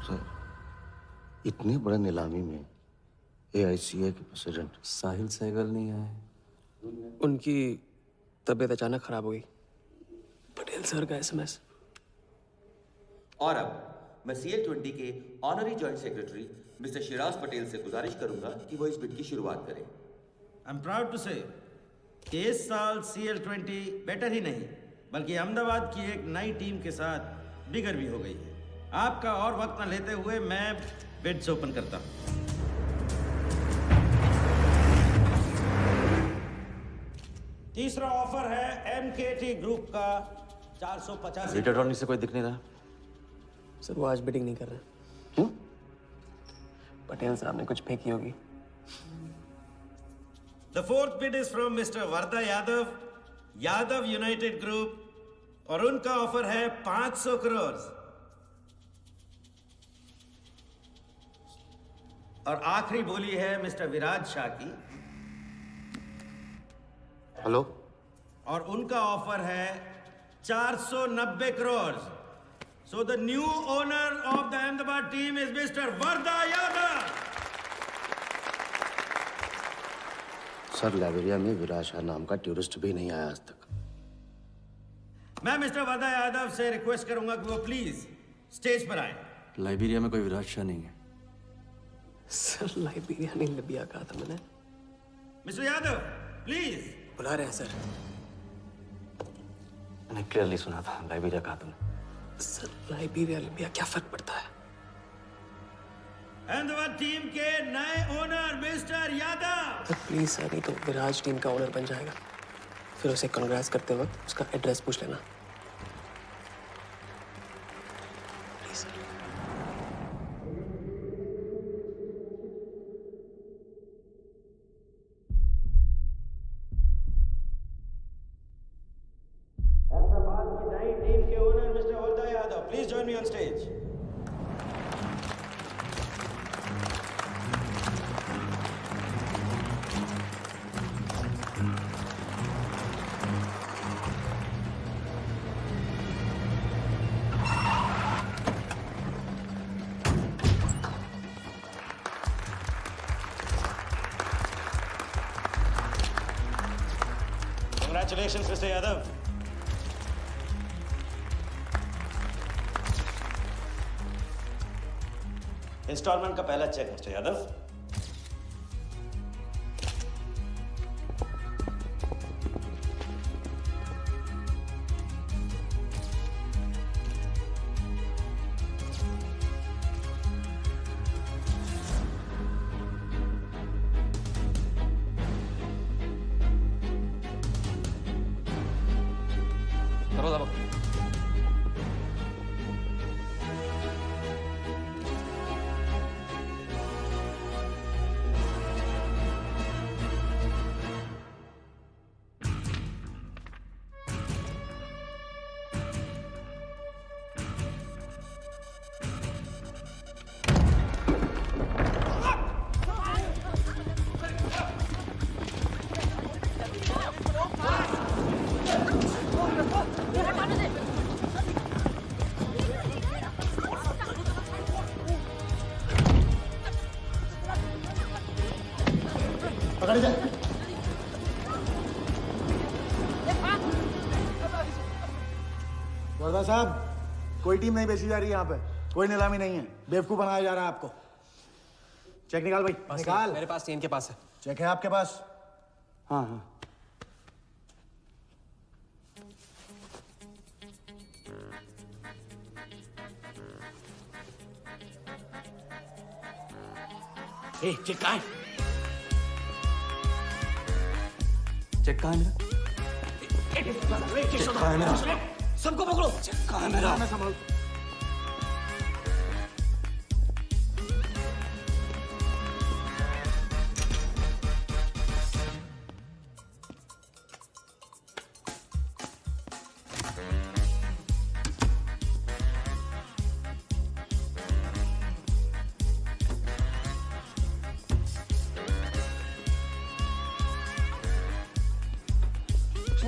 Go. इतने बड़े नीलामी में AICA के प्रेसिडेंट साहिल सहगल नहीं आए। उनकी तबीयत अचानक खराब हो गई। पटेल सर का SMS। और अब मैं CL20 के honorary joint secretary mister Shiraz Patel से गुजारिश करूंगा कि वो इस बिड की शुरुआत करें। आई एम प्राउड टू से कि इस साल CL20 बेटर ही नहीं बल्कि अहमदाबाद की एक नई टीम के साथ बिगर भी हो गई है। आपका और वक्त न लेते हुए मैं बिड्स ओपन करता हूं। तीसरा ऑफर है MKT ग्रुप का 485। रीटा टॉनी से कोई दिख नहीं रहा। सर वो आज बिडिंग नहीं कर रहे। क्यों? पटेल साहब ने कुछ फेंकी होगी। The fourth bid is from Mr. Varda Yadav, Yadav United Group, और उनका ऑफर है 500 करोड़। और आखिरी बोली है मिस्टर विराज शाह की। हेलो। और उनका ऑफर है 490 crore. So the new owner of the Ahmedabad team is mister Varda Yadav. Sir Liberia में विराज शाह नाम का टूरिस्ट भी नहीं आया आज तक। मैं मिस्टर वर्दा यादव से रिक्वेस्ट करूंगा कि वो प्लीज स्टेज पर आए। लाइब्रेरिया में कोई विराज शाह नहीं है। सर लाइब्रेरिया नहीं लिबिया कहा था मैंने। Mister Yadav please. बुला रहे हैं सर। मैंने क्लियरली सुना था लाइब्रेरिया कहा तुमने। सर लाइब्रेरिया लिबिया क्या फर्क पड़ता है? अहमदाबाद टीम के नए owner mister Yadav. Sir please sir, नहीं तो विराज टीम का ओनर बन जाएगा। फिर उसे कांग्रेस करते वक्त उसका एड्रेस पूछ लेना। Please sir. अहमदाबाद की नई टीम के owner mister Varda Yadav, please join me on stage. Congratulations, Mr. Yadav. Instalment का पहला चेक मिस्टर यादव। पकड़ जा। वर्दा साहब, कोई टीम नहीं बेची जा रही यहाँ पे। कोई नीलामी नहीं है। बेवकूफ बनाया जा रहा है आपको। चेक निकाल भाई, निकाल। मेरे पास नहीं, इनके पास है। चेक है आपके पास? हाँ हाँ। चेक कहाँ है? चेक कहाँ है मेरा? चेक कहाँ है मेरा? सबको पकड़ो। चेक कहाँ है मेरा? मैं संभाल।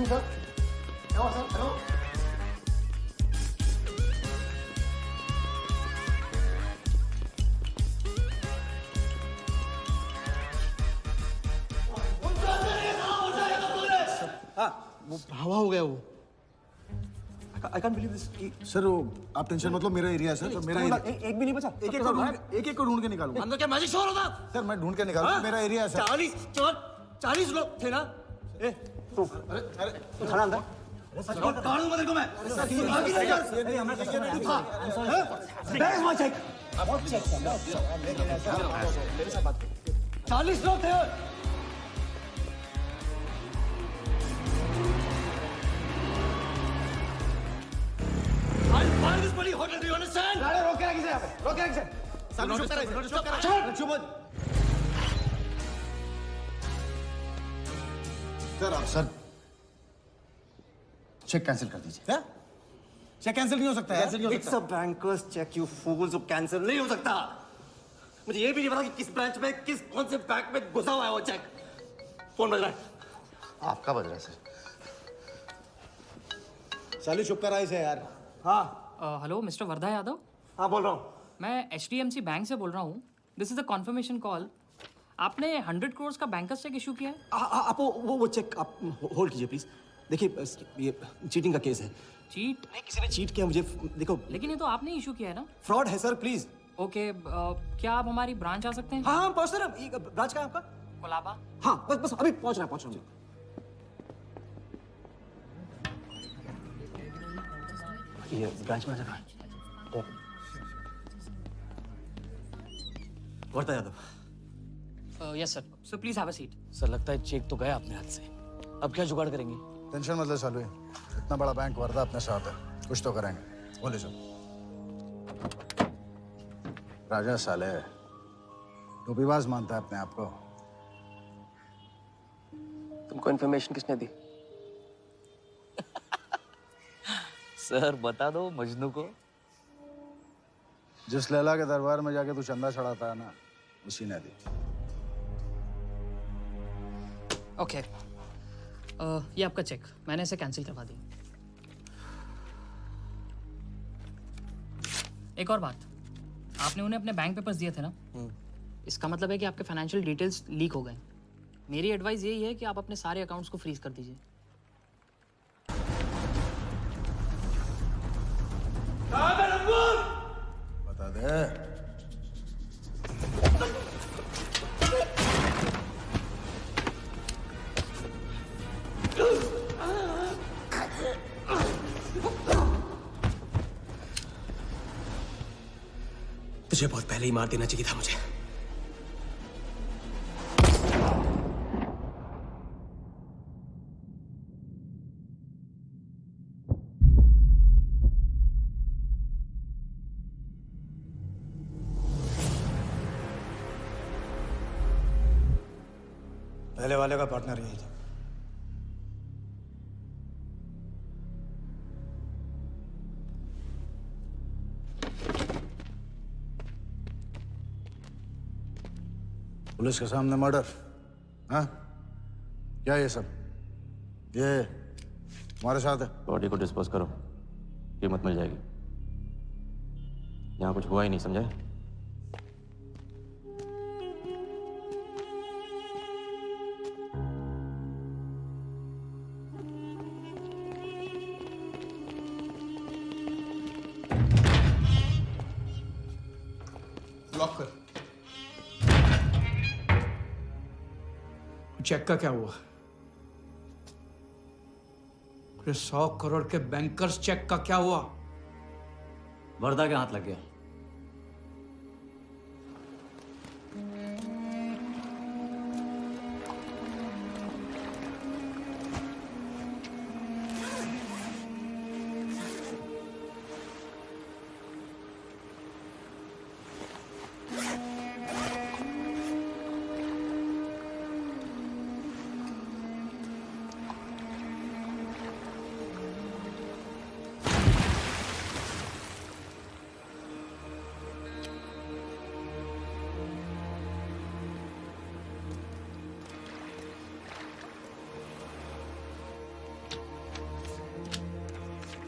Sir, hello. वो हवा हो गया वो। I can't believe this. Sir वो आप टेंशन मतलब मेरा एरिया है सर, तो मेरा एरिया। एक भी नहीं बचा। एक को ढूंढ के निकालूंगा। अंदर क्या मैजिक शो हो रहा था? सर मैं ढूंढ के निकालूंगा, मेरा एरिया है सर। 40 लोग थे ना? अरे खड़ा अंदर। काढूंगा तेरे को मैं। Where is my check? 40 लोग थे। I'll buy this bloody hotel, do you understand? रोक के रखिए यहाँ पे, रोक के रखिए। सामने चुप कराइए, चुप कराइए। चुप हो। सर चेक कैंसिल कर दीजिए। क्या? चेक कैंसिल नहीं हो सकता है? कैंसिल नहीं हो It's a banker's check, you fools. वो कैंसिल नहीं हो सकता। मुझे ये भी नहीं पता कि किस ब्रांच में, कौन से बैंक में घुसा हुआ है वो चेक। फोन बज रहा है। आपका बज रहा है सर। साली चुप कराइए इसे यार। हाँ हेलो मिस्टर वर्धा यादव। हाँ बोल रहा हूँ। मैं HDMC बैंक से बोल रहा हूँ। This is a confirmation call. आपने 100 करोड़ का बैंकर्स चेक इशू किया है? आप वो चेक आप होल्ड कीजिए प्लीज। देखिए ये चीटिंग का केस है। चीट? नहीं, किसी ने चीट किया मुझे। देखो लेकिन ये तो आपने इशू किया है ना? फ्रॉड है सर, प्लीज। ओके क्या आप हमारी ब्रांच आ सकते हैं? हाँ पहुँच रहे हैं। ब्रांच का है आपका? कोलाबा। हाँ बस अभी पहुँच रहा हूँ। ये ब्रांच में आ जाना। Wardha Yadav. Yes sir, so please have a seat. Sir लगता है चेक तो गया अपने हाथ से। अब क्या जुगाड़ करेंगे? टेंशन मत ले सालू, इतना बड़ा बैंक वर्धा अपने साथ है, कुछ तो करेंगे। बोले सर। राजा साले टोपीबाज मानता है अपने आप को। तुमको इन्फॉर्मेशन किसने दी? सर बता दो मजनू को। जिस लैला के दरबार में जाके तू चंदा चढ़ाता है ना, उसी ने दी। ओके ये आपका चेक, मैंने इसे कैंसिल करवा दी। एक और बात, आपने उन्हें अपने बैंक पेपर्स दिए थे ना? इसका मतलब है कि आपके फाइनेंशियल डिटेल्स लीक हो गए। मेरी एडवाइस यही है कि आप अपने सारे अकाउंट्स को फ्रीज कर दीजिए। बता दे। तुझे बहुत पहले ही मार देना चाहिए था मुझे। पहले वाले का पार्टनर यही था। पुलिस के सामने मर्डर, हाँ? क्या ये सब? ये हमारे साथ है। बॉडी को डिस्पोज करो, कीमत मिल जाएगी। यहाँ कुछ हुआ ही नहीं, समझे? लॉक कर। चेक का क्या हुआ? अरे 100 करोड़ के बैंकर्स चेक का क्या हुआ? वर्दा के हाथ लग गया।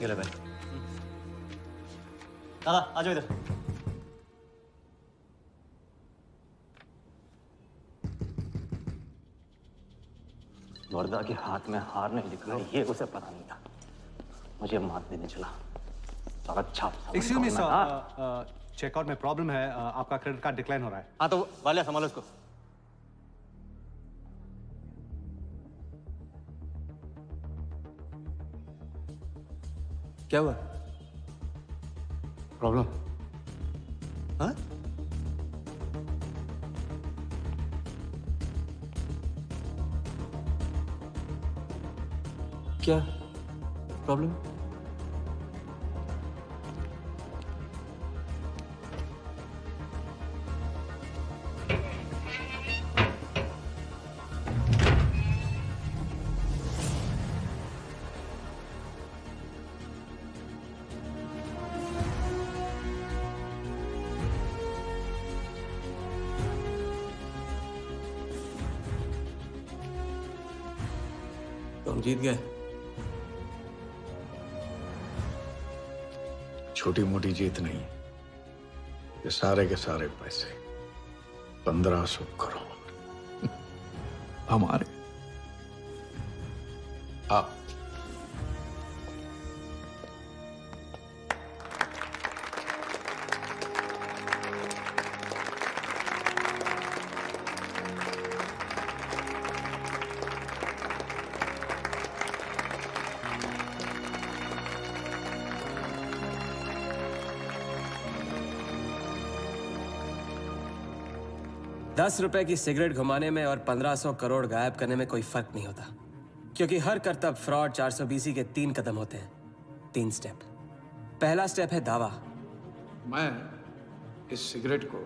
ये ले भाई। दादा आ जाओ इधर। वर्दा के हाथ में हार नहीं लिखा है, ये उसे पता नहीं था। मुझे मात देने चला। साला छाप। एक्सक्यूज मी सर, चेकआउट में प्रॉब्लम है, आपका क्रेडिट कार्ड डिक्लाइन हो रहा है। हाँ तो वाले संभालो इसको। क्या हुआ? प्रॉब्लम? हाँ? क्या प्रॉब्लम? तुम जीत गए। छोटी मोटी जीत नहीं, ये सारे के सारे पैसे 1500 करोड़ हमारे। आप ₹10 की सिगरेट घुमाने में और 1500 करोड़ गायब करने में कोई फर्क नहीं होता, क्योंकि हर करतब फ्रॉड 420 के 3 कदम होते हैं, 3 स्टेप। पहला स्टेप है दावा। मैं इस सिगरेट को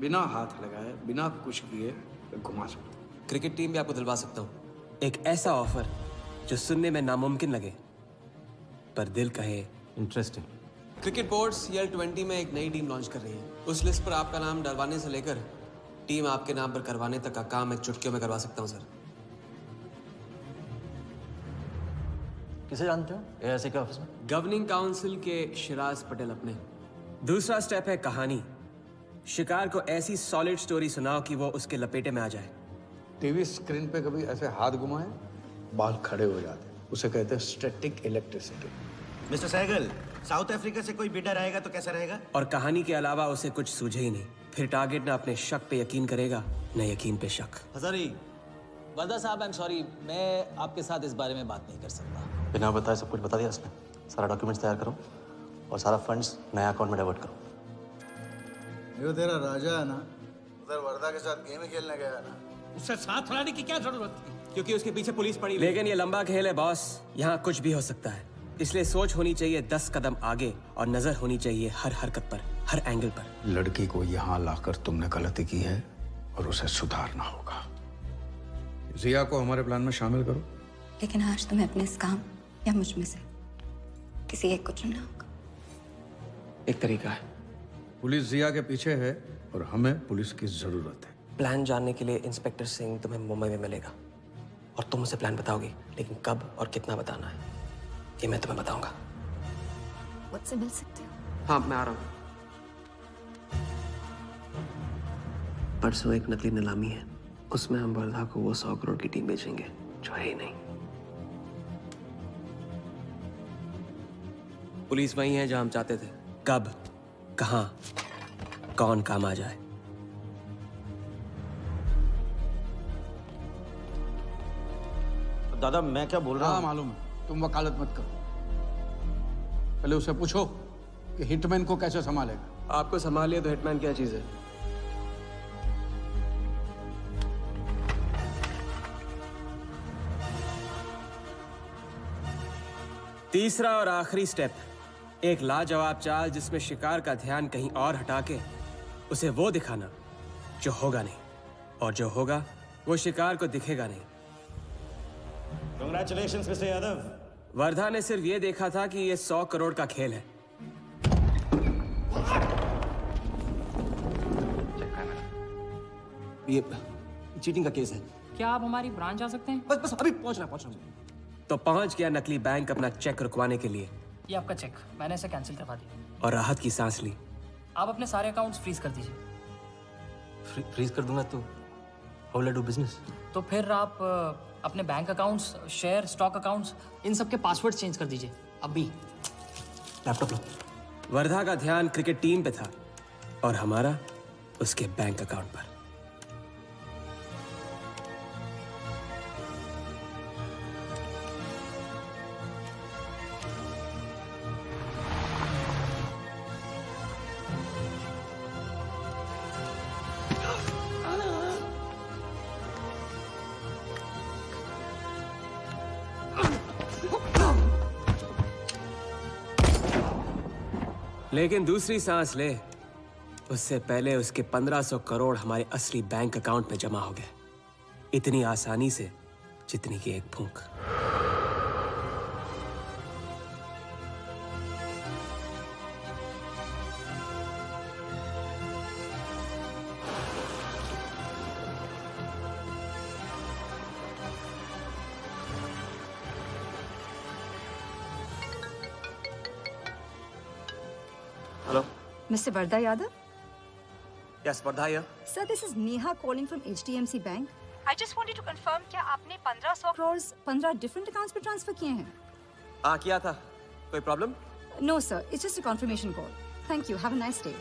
बिना हाथ लगाए, बिना कुछ किए घुमा सकता हूँ। क्रिकेट टीम भी आपको दिलवा सकता हूँ। एक ऐसा ऑफर जो सुनने में नामुमकिन लगे पर दिल कहे इंटरेस्टिंग। क्रिकेट बोर्ड CL20 में एक नई टीम लॉन्च कर रही है। उस लिस्ट पर आपका नाम डलवाने से लेकर टीम आपके नाम पर करवाने तक का काम मैं चुटकियों में करवा सकता हूं सर। किसे जानते हो AIC के ऑफिस में? गवर्निंग काउंसिल के शिराज पटेल अपने। दूसरा स्टेप है कहानी। शिकार को ऐसी सॉलिड स्टोरी सुनाओ कि वो उसके लपेटे में आ जाए। टीवी स्क्रीन पे कभी ऐसे हाथ घुमाए, बाल खड़े हो जाते, उसे कहते हैं static electricity. Mister Sehgal, South Africa से कोई बिडर आएगा तो कैसा रहेगा? और कहानी के अलावा उसे कुछ सूझे ही नहीं। फिर टारगेट न अपने शक पे यकीन करेगा, न यकीन पे शक। हजारी, वर्दा साहब, आई एम सॉरी, मैं आपके साथ इस बारे में बात नहीं कर सकता। बिना बताए सब कुछ बता दिया उसने। सारा डॉक्यूमेंट्स तैयार करो और सारा फंड्स नया अकाउंट में डाइवर्ट करो। ये तेरा राजा है ना, उधर वर्दा के साथ गेम ही खेलने गया है ना। उससे साथ लाने की क्या जरूरत थी? क्योंकि उसके पीछे पुलिस पड़ी। लेकिन ये लंबा खेल है बॉस, यहाँ कुछ भी हो सकता है। इसलिए सोच होनी चाहिए 10 कदम आगे और नजर होनी चाहिए हर हरकत पर, हर एंगल पर। लड़की को यहाँ लाकर तुमने गलती की है और उसे सुधारना होगा। जिया को हमारे प्लान में शामिल करो। लेकिन आज तुम्हें अपने इस काम या मुझ में से किसी एक को चुनना होगा। एक तरीका है। पुलिस जिया के पीछे है और हमें पुलिस की जरूरत है। प्लान जानने के लिए इंस्पेक्टर सिंह तुम्हें मुंबई में मिलेगा और तुम उसे प्लान बताओगी, लेकिन कब और कितना बताना है ये मैं तुम्हें बताऊंगा। मुझसे मिल सकते हो? हाँ, मैं आ रहा हूँ। परसों एक नकली नीलामी है, उसमें हम वर्धा को वो 100 करोड़ की टीम बेचेंगे जो है ही नहीं। पुलिस वही है जहां हम चाहते थे। कब, कहां, कौन काम आ जाए। दादा मैं क्या बोल रहा हाँ हूँ? मालूम है, तुम वकालत मत करो। पहले उसे पूछो कि हिटमैन को कैसे संभालेगा। आपको संभालिए तो हिटमैन क्या चीज है? तीसरा और आखिरी स्टेप, एक लाजवाब चाल जिसमें शिकार का ध्यान कहीं और हटा के उसे वो दिखाना जो होगा नहीं, और जो होगा वो शिकार को दिखेगा नहीं। Congratulations, Mr. यादव। वर्धा ने सिर्फ ये देखा था कि ये 100 करोड़ का खेल है। ये चीटिंग का केस है। क्या आप हमारी ब्रांच आ सकते हैं? बस अभी पहुंच रहा हूं। तो पहुंच गया नकली बैंक अपना चेक रुकवाने के लिए। ये आपका चेक, मैंने इसे कैंसिल करवा दिया। और राहत की सांस ली। आप अपने सारे अकाउंट्स फ्रीज कर दीजिए। फ्रीज कर दूंगा तो how will I do business? तो फिर आप अपने bank accounts, share, stock accounts, इन सब के पासवर्ड चेंज कर दीजिए अभी। लैपटॉप लो। वर्धा का ध्यान क्रिकेट टीम पे था और हमारा उसके बैंक अकाउंट पर। लेकिन दूसरी सांस ले उससे पहले उसके 1500 करोड़ हमारे असली बैंक अकाउंट में जमा हो गए, इतनी आसानी से जितनी कि एक फूंक। Hello. Mr. Vardha Yadav? Yes, Vardha here. Sir, this is Neha calling from HDMC Bank. I just wanted to confirm क्या आपने 1500 crores 15 different accounts पे ट्रांसफर किए हैं? हाँ किया था। कोई problem? No sir, it's just a confirmation call. Thank you. Have a nice day.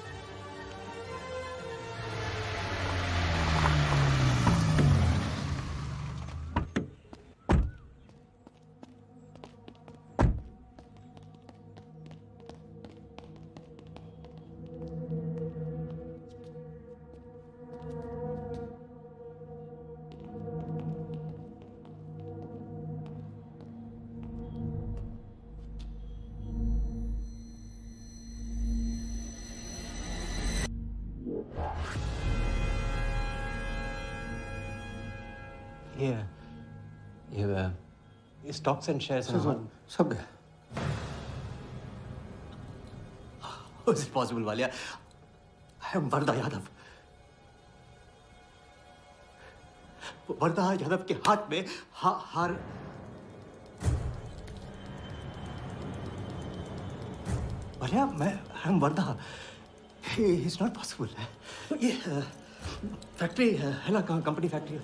ये स्टॉक्स एंड शेयर्स सब गए। How is it possible, Valia? I am Vardha Yadav. वरदा यादव के हाथ में हार भैया मैं हम वर्धा इज नॉट पॉसिबल। ये फैक्ट्री है ना, कंपनी फैक्ट्री।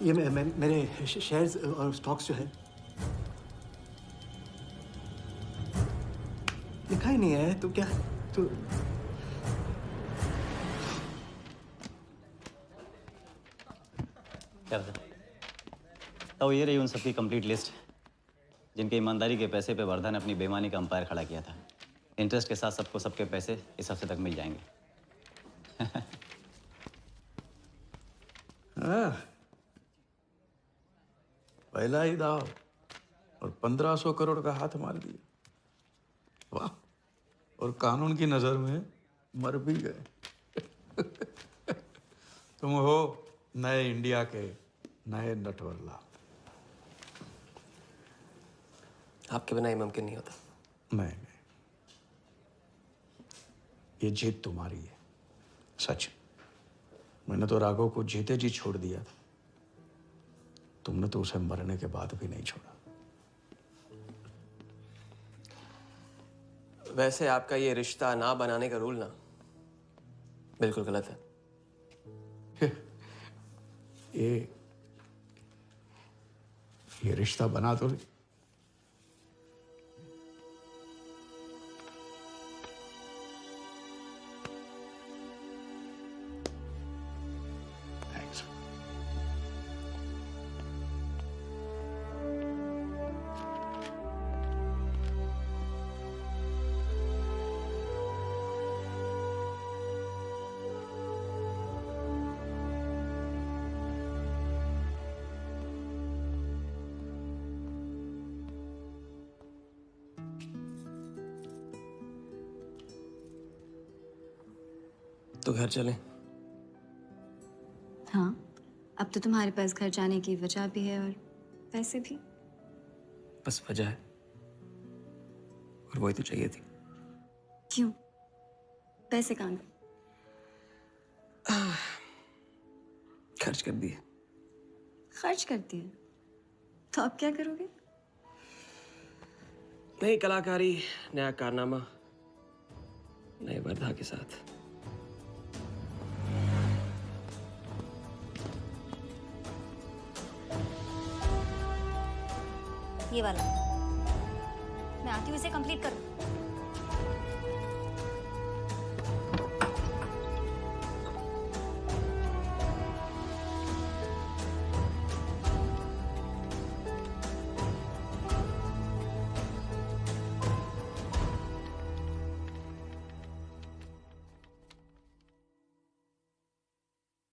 ये मेरे शेयर्स और स्टॉक्स जो है लिखा ही नहीं है। तो क्या तो क्या तो ये रही उन सबकी कंप्लीट लिस्ट जिनके ईमानदारी के पैसे पे वर्धा ने अपनी बेईमानी का अंपायर खड़ा किया था। इंटरेस्ट के साथ सबको सबके पैसे इस हफ्ते तक मिल जाएंगे। हाँ, पहला ही दाव और 1500 करोड़ का हाथ मार दिया। वाह, और कानून की नजर में मर भी गए। तुम हो नए इंडिया के नए नटवरला। आपके बिना ये मुमकिन नहीं होता। नहीं, ये जीत तुम्हारी है, सच। मैंने तो राघव को जीते जी छोड़ दिया था, तुमने तो उसे मरने के बाद भी नहीं छोड़ा। वैसे आपका ये रिश्ता ना बनाने का रूल ना बिल्कुल गलत है। ये रिश्ता बना तो नहीं। तो घर चलें। हाँ, अब तो तुम्हारे पास घर जाने की वजह भी है और पैसे भी। बस वजह है और वही तो चाहिए थी। क्यों? पैसे कहाँ गए? खर्च कर दिए। खर्च कर दिए? तो अब क्या करोगे? नई कलाकारी, नया कारनामा, नए वर्धा के साथ। ये वाला मैं आती हूँ इसे कंप्लीट करूँ।